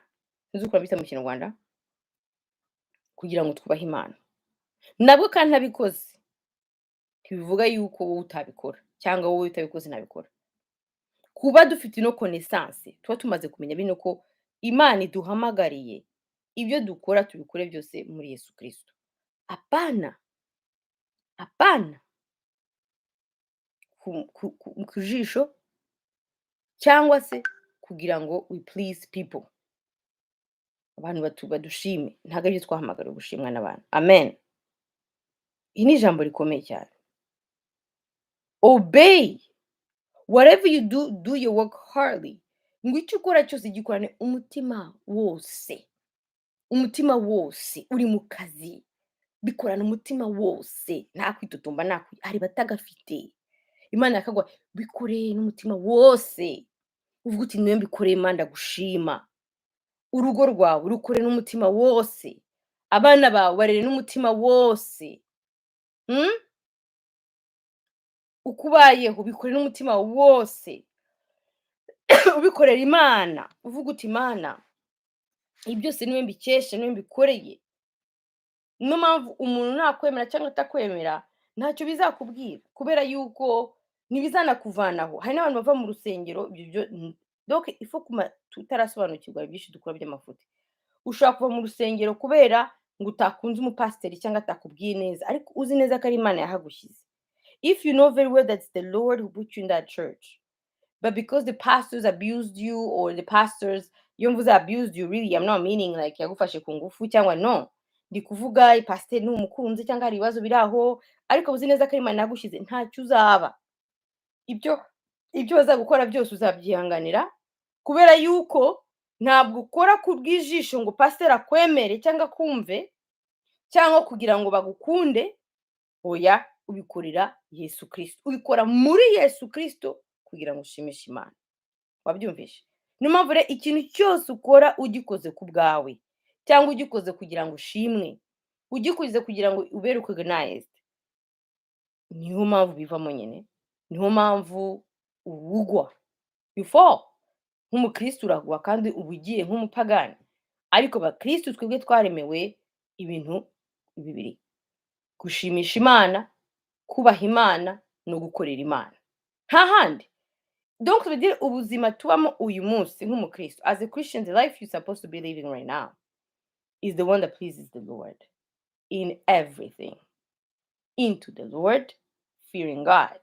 nzi uko bita mu Kinyarwanda, kugira ngo twubahe Imana. Nabwo kandi ntabikoze, ntibivuga yuko wowe utabikora, cyangwa wowe utabikoze ntabikora. Kuba dufite ino connaissance, tuba tumaze kumenya bino ko Imana iduhamagariye ibyo dukora tubikore byose muri Yesu Kristo. Apana ku jisho, cyangwa se kugira ngo we please people, abantu badushime. Ntabwo aribyo twahamagara gushimwa n'abantu. Amen. Iyi ni ijambo rikomeye cyane. Obey. Whatever you do, do your work hardly. Ngo icyo ukora cyose gikorane umutima wose. Umutima wose. Uri mu kazi, bikorana umutima wose. Nta kwitotomba, hari batagafite. Imana yakagwa, bikoreye n'umutima wose. Uvuga uti niwe mbikoreye Imana ndagushima. Urugo rwawe rukore n'umutima wose. Abana bawe barere n'umutima wose. Ukubayeho bikore n'umutima wose. Ubikorera Imana, uvuga uti Imana, ibyo byose niwe mbikesha, niwe mbikoreye. Niyo mpamvu umuntu nakwemera cyangwa atakwemera ntacyo bizakubwira, kubera yuko ntibizanakuvanaho. Hari n'abantu bava mu rusengero, donc ifo tutarasobanukirwa byinshi dukora by'amafuti. Ushobora kuva mu rusengero kubera ngo utakunze umupasiteri cyangwa atakubwiye neza, ariko uzi neza ko ari Imana yahagushyize. If you know very well that it's the Lord who put you in that church, but because the pastors abused you, or the pastors, iyo mvuze abused you, really I'm not meaning like yagufashe ku ngufu cyangwa no, ndi kuvuga pasiteri ni umukunzi cyangwa hari ibibazo biri aho, ariko uzi neza ko Imana yagushyize, ntacyo uzaba. Ibyo bazagukora byose uzabyihanganira, kubera yuko ntabwo ukora ku bw'ijisho ngo pasiteri akwemere cyangwa kumve, cyangwa kugira ngo bagukunde. Oya, ubikorera Yesu Kristo, ubikora muri Yesu Kristo kugira ngo ushimishe Imana. Wabyumvishe? Niyo mpamvu rero ikintu cyose ukora ugikoze ku bwawe, cyangwa ugikoze kugira ngo ushimwe, ugikoze kugira ngo ube recognized, niyo mpamvu bivamo nyine. Niyo mpamvu ugwa, you fall. Nk'umukristo uragwa kandi uba ugiye nk'umupagani. Ariko abakristo twebwe twaremewe ibintu bibiri: gushimisha Imana, kubaha Imana, no gukorera Imana. Nta handi. Donc ça veut dire ubuzima tubamo uyu munsi nk'umukristo, as a Christian, the life you're supposed to be living right now, is the one that pleases the Lord in everything. Into the Lord, fearing God.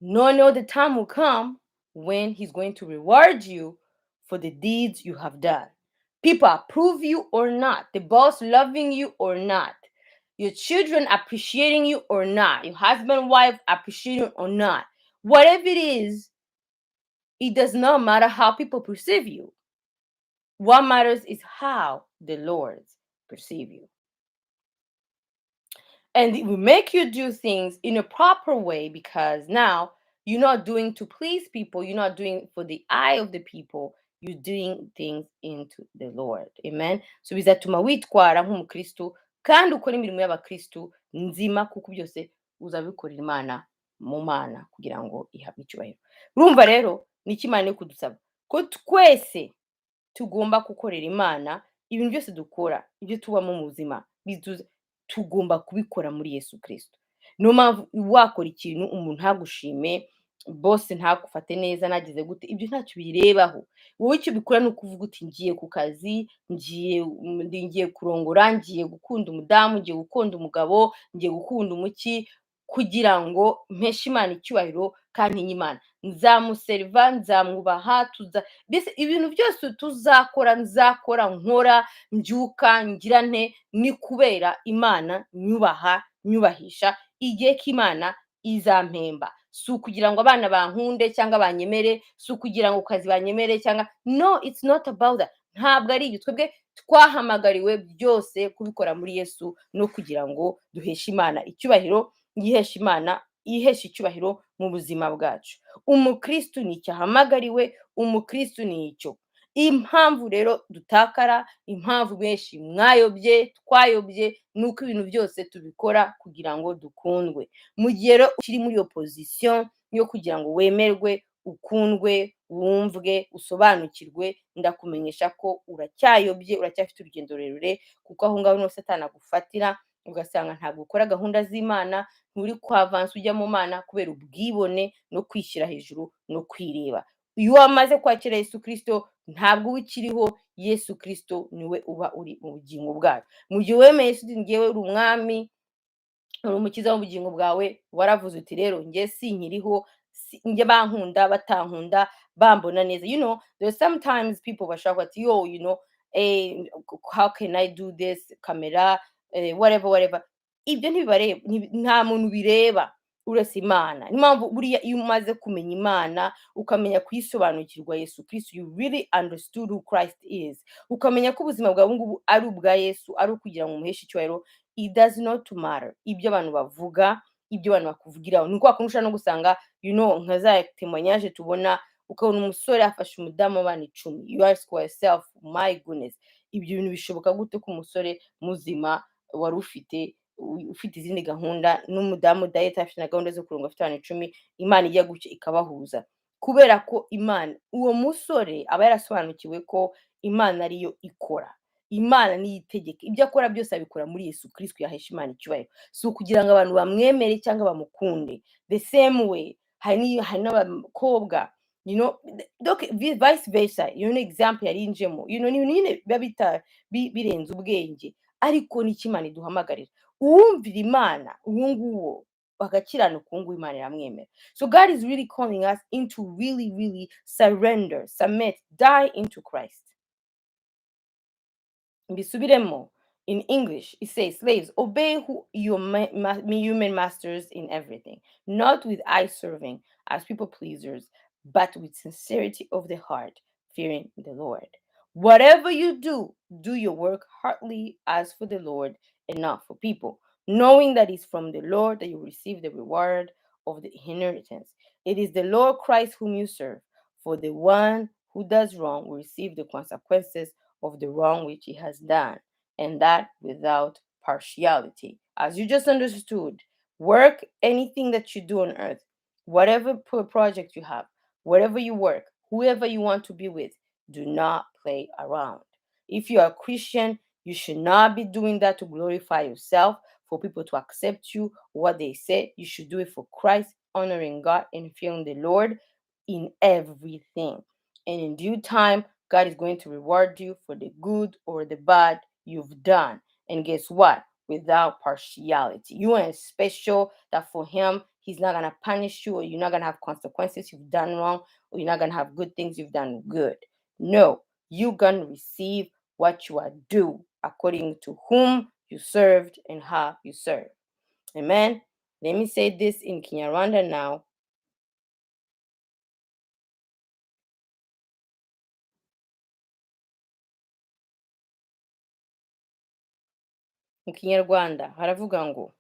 Knowing the time will come when He's going to reward you for the deeds you have done. People approve you or not, the boss loving you or not, your children appreciating you or not, your husband, wife appreciating or not, whatever it is, it does not matter how people perceive you. What matters is how the Lord perceive you. And it will make you do things in a proper way, because now you're not doing to please people, you're not doing for the eye of the people, you're doing things into the Lord. Amen. So bizatuma witwara nk'umukristo kandi ukora imirimo y'abakristo nzima, kuko byose uzabikorera Imana mu Mana kugira ngo ihabwe icyubahiro. Urumva rero niki Imana iri kudusaba ko twese tugomba gukorera Imana. Ibintu byose dukora, ibyo tubamo mu buzima, tugomba kubikora muri Yesu Kristo. Niyo mpamvu wakora ikintu umuntu ntagushime, bose ntagufate neza, nagize gute, ibyo ntacyo birebaho. Wowe icyo bikora ni ukuvuga uti ngiye ku kazi, ngiye kurongora, ngiye gukunda umudamu, ngiye gukunda umugabo, ngiye gukunda umuki, kugira ngo mpeshe Imana icyubahiro kandi Imana nzamuseriva, nzamwubaha, mbese ibintu byose tuzakora, nzakora, nkora, mbyuka, ngira nte, ni kubera Imana nyubaha, nyubahisha, igihe k'Imana izampemba. Si ukugira ngo abana bankunde cyangwa banyemere, si ukugira ngo kazi banyemere cyangwa, no, it's not about that. Ntabwo ari ibyo. Twebwe twahamagariwe byose kubikora muri Yesu, no kugira ngo duheshe Imana icyubahiro, yiheshe icyubahiro mu buzima bwacu. Umukristo ni icyo ahamagariwe, umukristo ni icyo. Impamvu rero dutakara, impamvu benshi twayobye, ni uko ibintu byose tubikora kugira ngo dukundwe. Mu gihe rero ukiri muri iyo position yo kugira ngo wemerwe, ukundwe, wumvwe, usobanukirwe, ndakumenyesha ko uracyayobye, uracyafite urugendo rurerure, kuko aho ngaho niho Satani agufatira, ugasanga ntabwo ukora gahunda z'Imana, nturi kwavansa ujya mu Mana kubera ubwibone no kwishyira hejuru no kwireba. Iyo wamaze kwakira Yesu Kristo, ntabwo ukiriho, Yesu Kristo niwe uba uri mu bugingo bwawe. Mu gihe wemeye Yesu, ngewe uri umwami, uri umukiza w'ubugingo bwawe, waravuze uti rero nge sinkiriho, nge bankunda, batankunda, bambona neza. There's sometimes people bashaka ati how can I do this, camera, whatever. Ibyo ntibibareba, nta muntu bireba uretse Imana. Ni mpamvu buriya iyo umaze kumenya Imana, ukamenya kuyisobanukirwa Yesu Kristo, you really understood who Christ is, ukamenya ko ubuzima bwawe ngubu ari ubwa Yesu, ari ukugira ngo umuheshe icyubahiro, it does not matter ibyo abantu bavuga, ibyo abantu bakuvugiraho. Ni kwa kundi no gusanga nka za témoignage tubona, ukabona umusore afashe umudamu w'abana 10. You ask yourself, my goodness, ibyo bintu bishoboka gute ko umusore muzima wari ufite izindi gahunda n'umudamu diet afite na gahunda zo kurunga afite abantu 10, Imana ijya gucya ikabahuza? Kubera ko Imana, uwo musore aba yarasobanukiwe ko Imana ariyo ikora, Imana niyo itegeka, ibyo akora byose abikora muri Yesu Kristo, yahesha Imana icyubahiro. Si ukugira ngo abantu bamwemere cyangwa bamukunde. The same way hari n'abakobwa, vice versa, example yarinjemo, nyine biba birenze ubwenge, ariko ni Imana iduhamagarira. Uwumvira Imana, uwo nguwo bagakiranuka, uwo nguwo Imana iramwemera. So God is really calling us into really surrender, submit, die into Christ. Mbisubiremo. In English, it says, slaves, obey your human masters in everything, not with eye serving as people pleasers, but with sincerity of the heart, fearing the Lord. Whatever you do, do your work heartily as for the Lord and not for people, knowing that it's from the Lord that you receive the reward of the inheritance. It is the Lord Christ whom you serve. For the one who does wrong will receive the consequences of the wrong which he has done, and that without partiality. As you just understood, work, anything that you do on earth, whatever project you have, wherever you work, whoever you want to be with, do not play around. If you are a Christian, you should not be doing that to glorify yourself, for people to accept you, what they say. You should do it for Christ, honoring God and fearing the Lord in everything. And in due time, God is going to reward you for the good or the bad you've done. And guess what? Without partiality. You are special, that for him, he's not going to punish you, or you're not going to have consequences you've done wrong, or you're not going to have good things you've done good. No, you're going to receive what you are due according to whom you served and how you serve. Amen. Let me say this in Kinyarwanda now. Mu Kinyarwanda haravuga ngo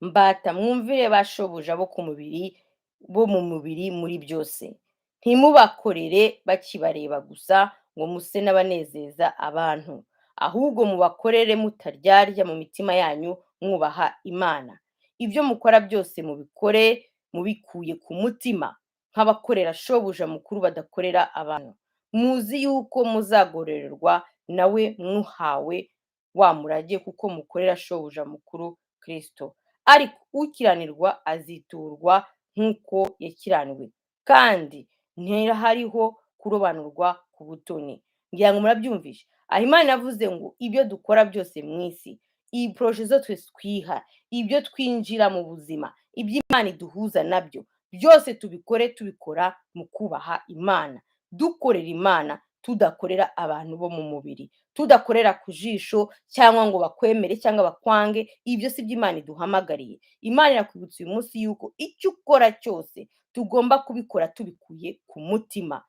mbata mwumvire bashobuja bo mu mubiri muri byose, ntimubakorere bakibareba gusa ngo muse n'abanezeza abantu, ahubwo mubakorere mutaryarya mu mitima yanyu, mwubaha Imana. Ibyo mukora byose mubikore mubikuye ku mutima, nk'abakorera shobuja mukuru badakorera abantu, muzi yuko muzagororerwa nawe muhawe wa murage, kuko mukorera shobuja mukuru Kristo. Ariko ukiranirwa aziturwa nk'uko yakiraniwe, kandi ntihariho kurobanurwa ku butoni. Ngira ngo murabyumvishe. Aho Imana yavuze ngo ibyo dukora byose mu isi, iyi poroje zo twiha, ibyo twinjira mu buzima, ibyo Imana iduhuza nabyo, byose tubikore tubikora mu kubaha Imana, dukorera Imana, tudakorera abantu bo mu mubiri, tudakorera ku jisho cyangwa ngo bakwemere cyangwa bakwange. Ibyo si byo Imana iduhamagariye. Imana irakwibutsa uyu munsi yuko icyo ukora cyose tugomba kubikora tubikuye ku mutima,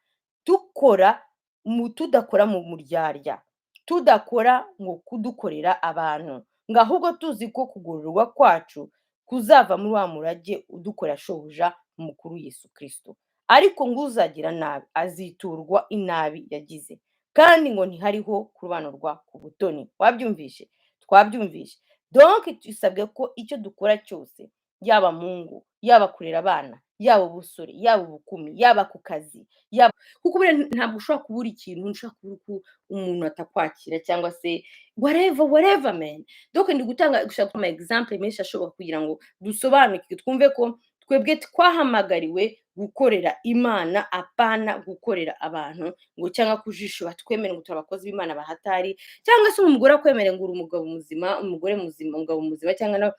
tudakora mu muryarya, tudakora ngo kudukorera abantu, ngo ahubwo tuzi ko kugororwa kwacu kuzava muri wa murage udukora shobuja mukuru Yesu Kristo. Ariko ngo uzagira nabi aziturwa inabi yagize, kandi ngo ntihariho kurobanurwa ku butoni. Wabyumvishe? Twabyumvishe. Donc tusabwe ko icyo dukora cyose, yaba mu ngo, yaba kurera abana, yaba ubusore, yaba ubukumi, yaba ku kazi, yaba kuko ntabwo ushobora kubura ikintu, ushobora kubura umuntu atakwakira cyangwa se whatever man. Donc ndi gushaka ama example menshi ashoboka kugira ngo dusobanukirwe, twumve ko twebwe twahamagariwe gukorera Imana, apana gukorera abantu, ngo cyangwa kujisho batwemere ngo turabakozi b'Imana bahatari, cyangwa se umugore akwemere ngo uri umugabo muzima, umugore muzima, umugabo muzima, cyangwa na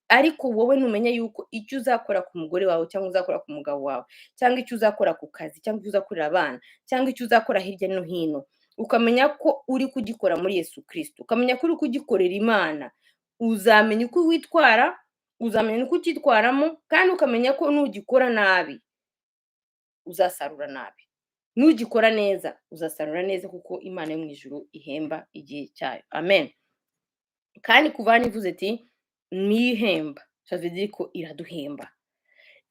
ariko wowe numenye yuko icyo uzakora ku mugore wawe, cyangwa uzakora ku mugabo wawe, cyangwa icyo uzakora ku kazi, cyangwa icyo uzakorera abana, cyangwa icyo uzakora hirya no hino, ukamenya ko uri kugikora muri Yesu Kristo, ukamenya ko uri kugikorera Imana, uzamenya uko witwara, uzamenya uko ukitwaramo, kandi ukamenya ko nugikora nabi uzasarura nabi, nugikora neza uzasarura neza, kuko Imana yo mu ijuru ihemba igihe cyayo. Amen. Kandi kuvana ivuze ati nihemba, ça veut dire ko iraduhemba.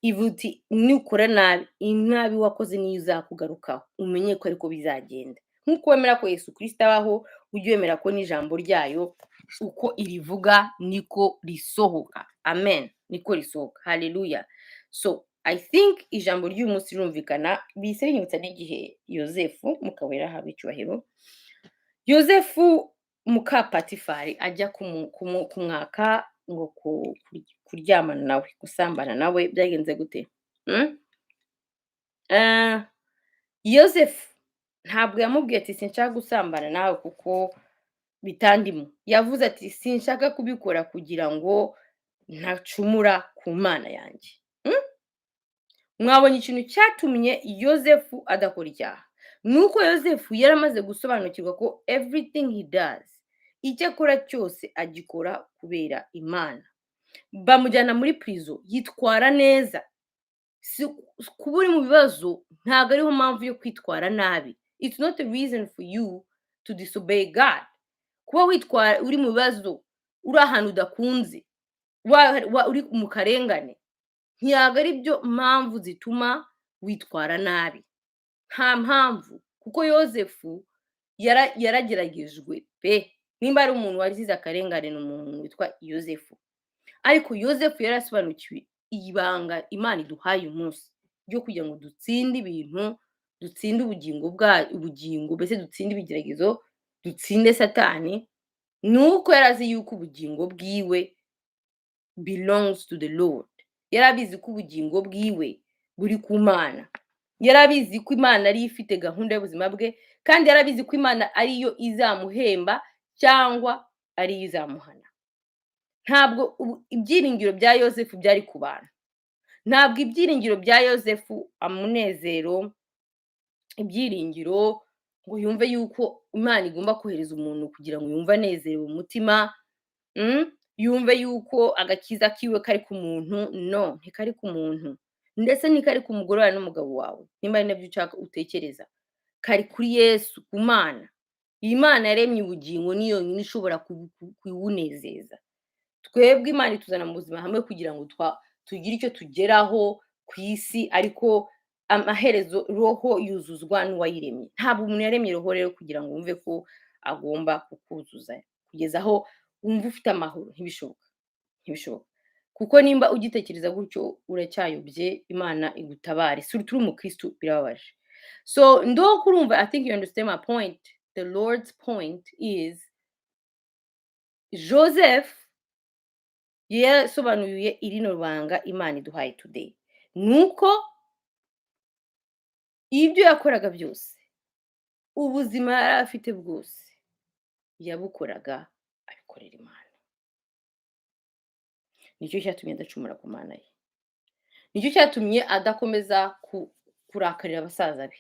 Ivuti nukora nabi, inabi wakoze niyo izakugarukaho, umenye ko ariko bizagenda. Nkuko wemera ko Yesu Kristo abaho, ujye wemera ko n'ijambo ryayo uko irivuga niko risohoka. Amen. Niko risohoka. Hallelujah. So I think ijambo ry'uyu munsi rirumvikana, bise binyibutsa n'igihe Yosefu mukawera haba icyubahiro. Yosefu muka Patifari ajya kumwaka ngo kuryamana nawe, gusambana nawe, byagenze gute? Yosefu ntabwo yamubwiye ati sinshaka gusambana nawe kuko bitandimo. Yavuze ati sinshaka kubikora kugira ngo ntacumura ku Mana yanjye. Mwabonye ikintu cyatumye Yosefu adakora icyaha, nuko Yosefu yaramaze gusobanukirwa ko everything he does, icyo akora cyose agikora kubera Imana. Bamujyana muri prison, yitwara neza. Kuba uri mu bibazo ntabwo ariho mpamvu yo kwitwara nabi. It's not a reason for you to disobey God. Kuba witwara uri mu bibazo, uri ahantu udakunze, uri mu karengane, ntabwo ari byo mpamvu zituma witwara nabi. Nta mpamvu, kuko Yosefu yarageragejwe pe. Nimba ari umuntu wazize akarengane n'umuntu witwa Yosefu. Ariko Yosefu yarasobanukiwe ibanga Imana iduhaye umunsi ryo kugira ngo dutsinde ibintu, dutsinde ubugingo, mbese dutsinde ibigeragezo, dutsinde Satani. Nuko yarazi yuko ubugingo bwiwe belongs to the Lord. Yarabizi ko ubugingo bwiwe buri ku Mana. Yarabizi ko Imana ari ifite gahunda y'ubuzima bwe, kandi yarabizi ko Imana ariyo izamuhemba cyangwa ariyo izamuhana. Ntabwo ibyiringiro bya Yosefu byari ku bantu, ntabwo ibyiringiro bya Yosefu amunezero, ibyiringiro ngo yumve yuko Imana igomba kohereza umuntu kugira ngo yumve anezerewe umutima, yumve yuko agakiza kiwe kari ku muntu, no, ntikari ku muntu, ndetse ntikari ku mugore wawe n'umugabo wawe, nimba ari nabyo ushaka utekereza, kari kuri Yesu, ku Mana. Iyi Mana yaremye ubugingo ni yonyine ishobora kuwunezeza. Twebwe Imana ituzana mu buzima hamwe kugira ngo tugire icyo tugeraho ku isi, ariko amaherezo roho yuzuzwa n'uwayiremye. Ntabwo umuntu yaremye roho rero kugira ngo wumve ko agomba kukuzuza kugeza aho wumva ufite amahoro. Ntibishoboka, ntibishoboka, kuko nimba ugitekereza gutyo uracyayobye. Imana igutabare. Si turi umukristo birababaje. So ndo kurumva, I think you understand my point. The Lord's point is Joseph yasobanuye irino banga Imana iduhaye today, nuko ibyo yakoraga byose, ubuzima yari afite bwose, yabukoraga abikorera Imana. Nicyo cyatumye adacumura ku Mana ye, nicyo cyatumye adakomeza kurakarira abasaza be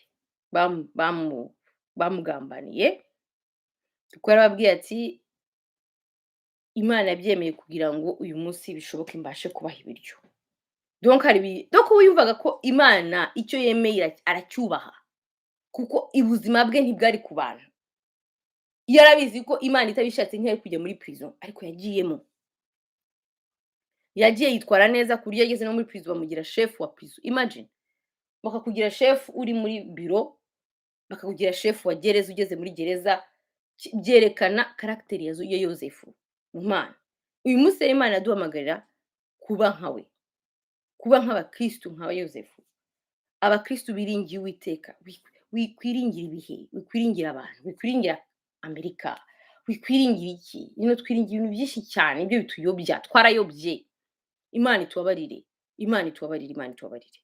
bamugambaniye, kuko yarababwiye ati Imana yabyemeye kugira ngo uyu munsi bishoboke mbashe kubaha ibiryo. Donc yumvaga ko Imana icyo yemeye aracyubaha, kuko ubuzima bwe ntibwari ku bantu. Yarabizi ko Imana itabishatse ntiyari kujya muri prison, ariko yagiyemo. Yagiye yitwara neza ku buryo yageze no muri prison bamugira chef wa prison. Imagine, bakakugira chef uri muri biro, bakakugira chef wa gereza ugeze muri gereza. Byerekana character ya Yosefu mu Mana. Uyu munsi Imana yaduhamagarira kuba nkawe, kuba nk'abakristo nka Yosefu. Abakristo biringiye Uwiteka, wikwiringira ibihe, wikwiringira abantu, wikwiringira Amerika, wikwiringira iki, twiringira ibintu byinshi cyane, ibyo bituyobya, twarayobye. Imana itubabarire, Imana itubabarire, Imana itubabarire.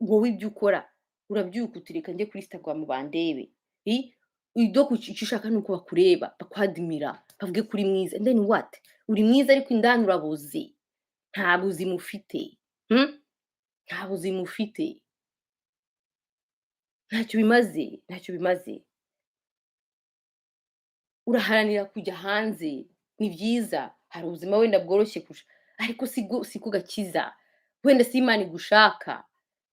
Wowe ibyo ukora urabyuka utireka njye kuri Instagram bandebe, idoko icyo ushaka nuko bakureba, bakwadimira, bavuge kuri mwiza. And then what? Uri mwiza ariko indani uraboze, nta buzima ufite, nta buzima ufite, ntacyo bimaze, ntacyo bimaze. Uraharanira kujya hanze, ni byiza, hari ubuzima wenda bworoshye kurusha, ariko siko gakiza. Wenda si Imana igushaka.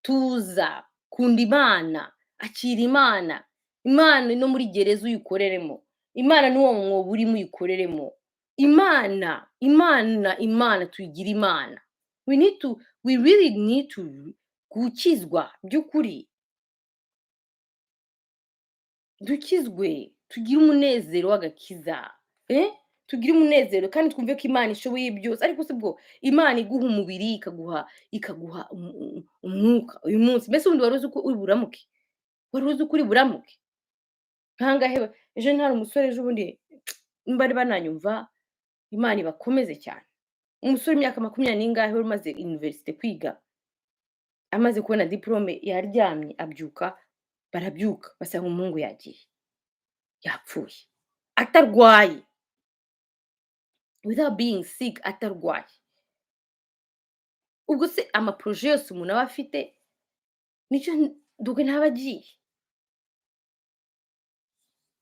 Tuza, kunda Imana, akira Imana. Imana no muri gereza uyikoreremo, Imana n'uwo mwobo urimo uyikoreremo. Imana, Imana, Imana, tuyigira Imana. We really need to gukizwa by'ukuri. Dukizwe, tugire umunezero w'agakiza, tugire umunezero kandi twumve ko Imana ishoboye byose. Ariko sibwo Imana iguha umubiri, ikaguha umwuka. Uyu munsi mbese ubundi wari uzi ko uri buramuke, wari uzi ko uri buramuke. Nkangahe ejo ntari umusore, ejo ubundi bari bananyumva, Imana ibakomeze cyane. Umusore imyaka 20 n'ingahe wari umaze university kwiga, amaze kubona diplome, yaryamye abyuka, barabyuka basanga umuhungu yagiye, yapfuye, atarwaye, without being sick, atarwaye. Ubwo se amaproje yose umuntu aba afite, nicyo duke ntabagiye.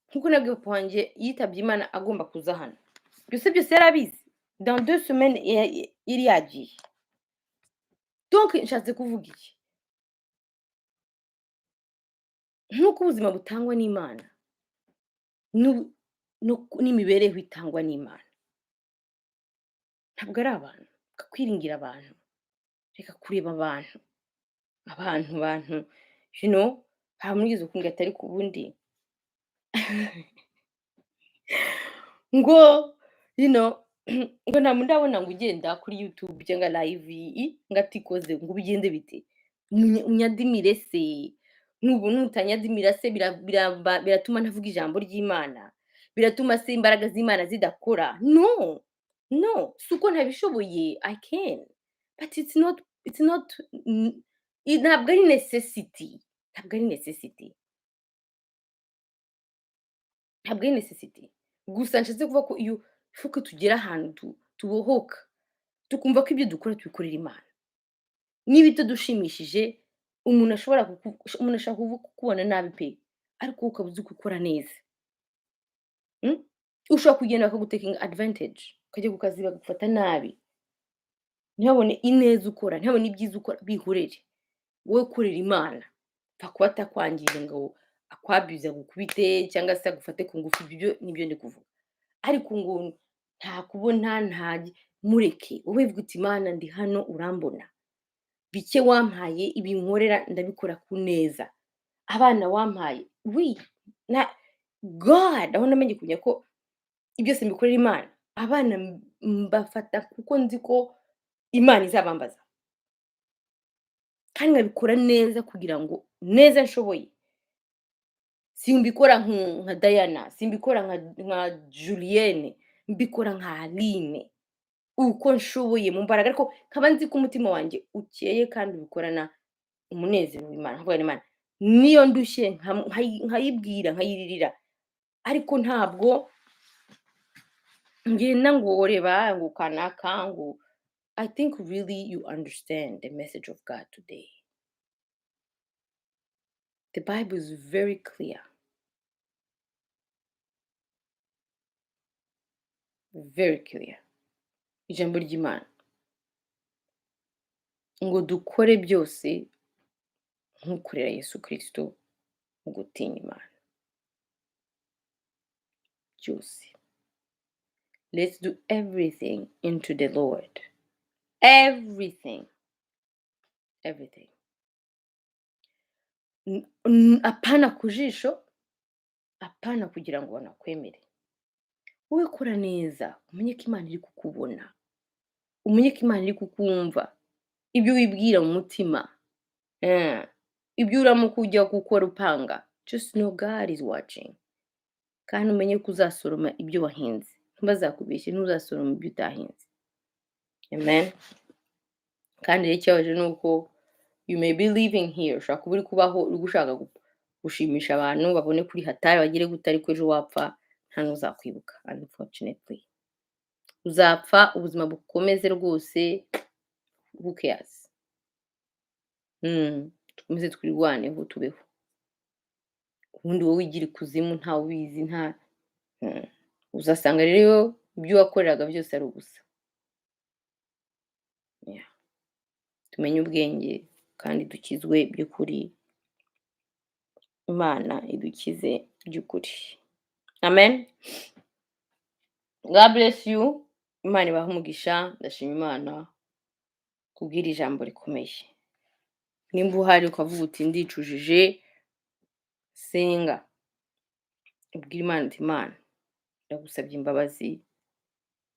Nkuko nabwiye papa wanjye yitabye Imana agomba kuza hano, byose yarabizi. Dans 2 semaines yari yagiye. Donc nshatse kuvuga iki? Nkuko ubuzima butangwa n'Imana, n'imibereho itangwa n'Imana, ntabwo ari abantu. Kwiringira abantu, reka kureba abantu, hamurizo kunga atari ku bundi ngo ngo nta muntu ndabona ngo ugenda kuri YouTube cyangwa live ngatikoze ngo bigende bite. Unyadimire se, nubu nutanyadimira se biratuma ntavuga ijambo ry'Imana, biratuma se imbaraga z'Imana zidakora. No, suko ntabishoboye, I can, but it's not ntabwo ari necessity, ntabwo ari necessity. ntabwo ari necessity. Gusa nshatse kuvuga ko iyo ifuko tugera ahantu tubohoka tukumva ko ibyo dukora tubikorera Imana. Niba itadushimishije umuntu ashaka kukubona nabi pe, ariko wowe ukaba uzi ko ukora neza. Ushobora kugenda bakagutekinga advantage, ukajya ku kazi bagufata nabi, ntibabone ineza ukora, ntibabone ibyiza ukora, bihorere. Wowe korera Imana, apfa kuba atakwangije ngo akwabize agukubite cyangwa se agufate ku ngufu, ibyo nibyo ndi kuvuga. Ariko ngo ntakubona mureke, wowe vuga uti Imana ndi hano urambona, bike wampaye ibi nkorera ndabikora ku neza, abana wampaye God, aho namenye kumenya ko ibyo byose mbikorera Imana. Abana mbafata kuko nzi ko Imana izabambaza, kandi nkabikora neza kugira ngo neza nshoboye. Simbikora nka Diana, simbikora nka Julienne, mbikora nka Aline, uko nshoboye mu mbaraga, ariko nkaba nzi ko umutima wanjye ukeye kandi ubikorana umunezero w'Imana. Nkavuga Imana niyo ndushye nkayibwira nkayiririra, ariko ntabwo ngenda ngo reba ngo kanaka ngo. I think really you understand the message of God today. The Bible is very clear. Very clear. Ijambo ry'Imana ngo dukore byose nk'ukorera Yesu Kristo mu gutinya Imana. Byose. Let's do everything into the Lord. Everything. Everything. Apana ku jisho, apana kugira ngo banakwemere. Wowe kora neza, umenye ko Imana iri kukubona, umenye ko Imana iri kukumva, ibyo wibwira mu mutima, ibyo uramuka ujya gukora upanga, just know God is watching. Kandi umenye ko uzasoroma ibyo wahinze, ntibazakubeshye, ntuzasoroma ibyo utahinze. Amen. Kandi rero ikibabaje ni uko you may be living here, ushobora kuba uri kubaho uri gushaka gushimisha abantu babone kuri hatari bagire gute, ariko ejo wapfa nta n'uzakwibuka. Unfortunately uzapfa ubuzima bukomeze rwose, who cares? Tukomeze twirwaneho tubeho, ubundi wowe wigira ikuzimu ntawe ubizi, uzasanga rero ibyo wakoreraga byose ari ubusa. Tumenye ubwenge kandi dukizwe by'ukuri, Imana idukize by'ukuri. Amen. God bless you. Imana ibahe umugisha. Ndashima Imana kubwira ijambo rikomeye. Nimba uhari ukavuga uti ndicujije, senga ubwira Imana uti Imana ndagusabye imbabazi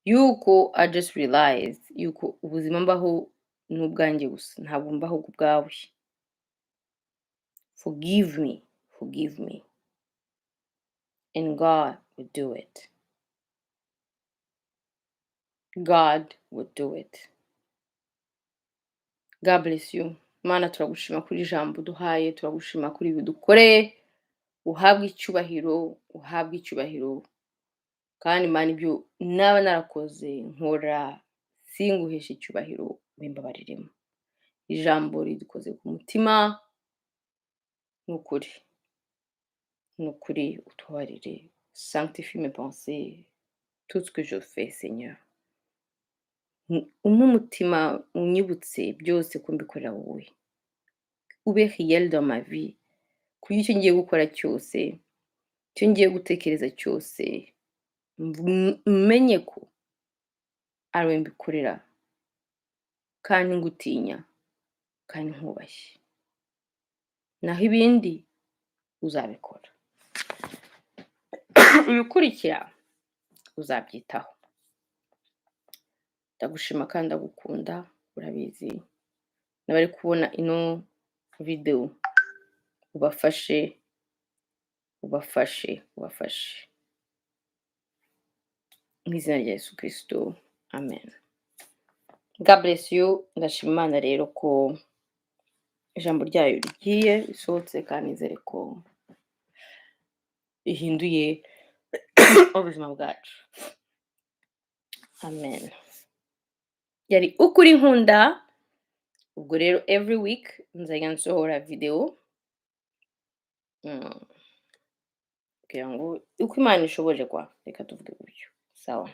yuko I just realized yuko ubuzima mbaho ni ubwanjye gusa, ntabwo mbaho ku bwawe. Forgive me, forgive me, and God will do it. God will do it. God bless you. Mana turagushima kuri ijambo duhaye, turagushima kuri ibi dukoreye, uhabwe icyubahiro, uhabwe icyubahiro. Kandi Mana ibyo naba narakoze nkora singuhesha icyubahiro, bimbabariremo. Ijambo ridukoze ku mutima, n'ukuri utubarire. Sanctifie mes pensées, tout ce que je fais, Seigneur. Umutima unyibutse byose ko mbikorera wowe. Ube réel dans ma vie. Kuko icyo ngiye gukora cyose, icyo ngiye gutekereza cyose, menye ko ari wowe mbikorera, kandi ngutinya, kandi nkubashye. Naho ibindi uzabikora. Ibikurikira uzabyitaho. Ndagushima kandi ndagukunda, urabizi. N'abari kubona ino video ubafashe. Mu izina rya Yesu Kristo. Amen. God bless you. Ndashima Imana rero ko ijambo ryayo rigiye risohotse, kandi nizere ko ihinduye ubuzima bwacu. Amen. Yari ukuri nkunda. Ubwo rero every week nzajya nsohora video kugira ngo uko Imana ishoboje kwa, reka tuvuge gutyo. Sawa.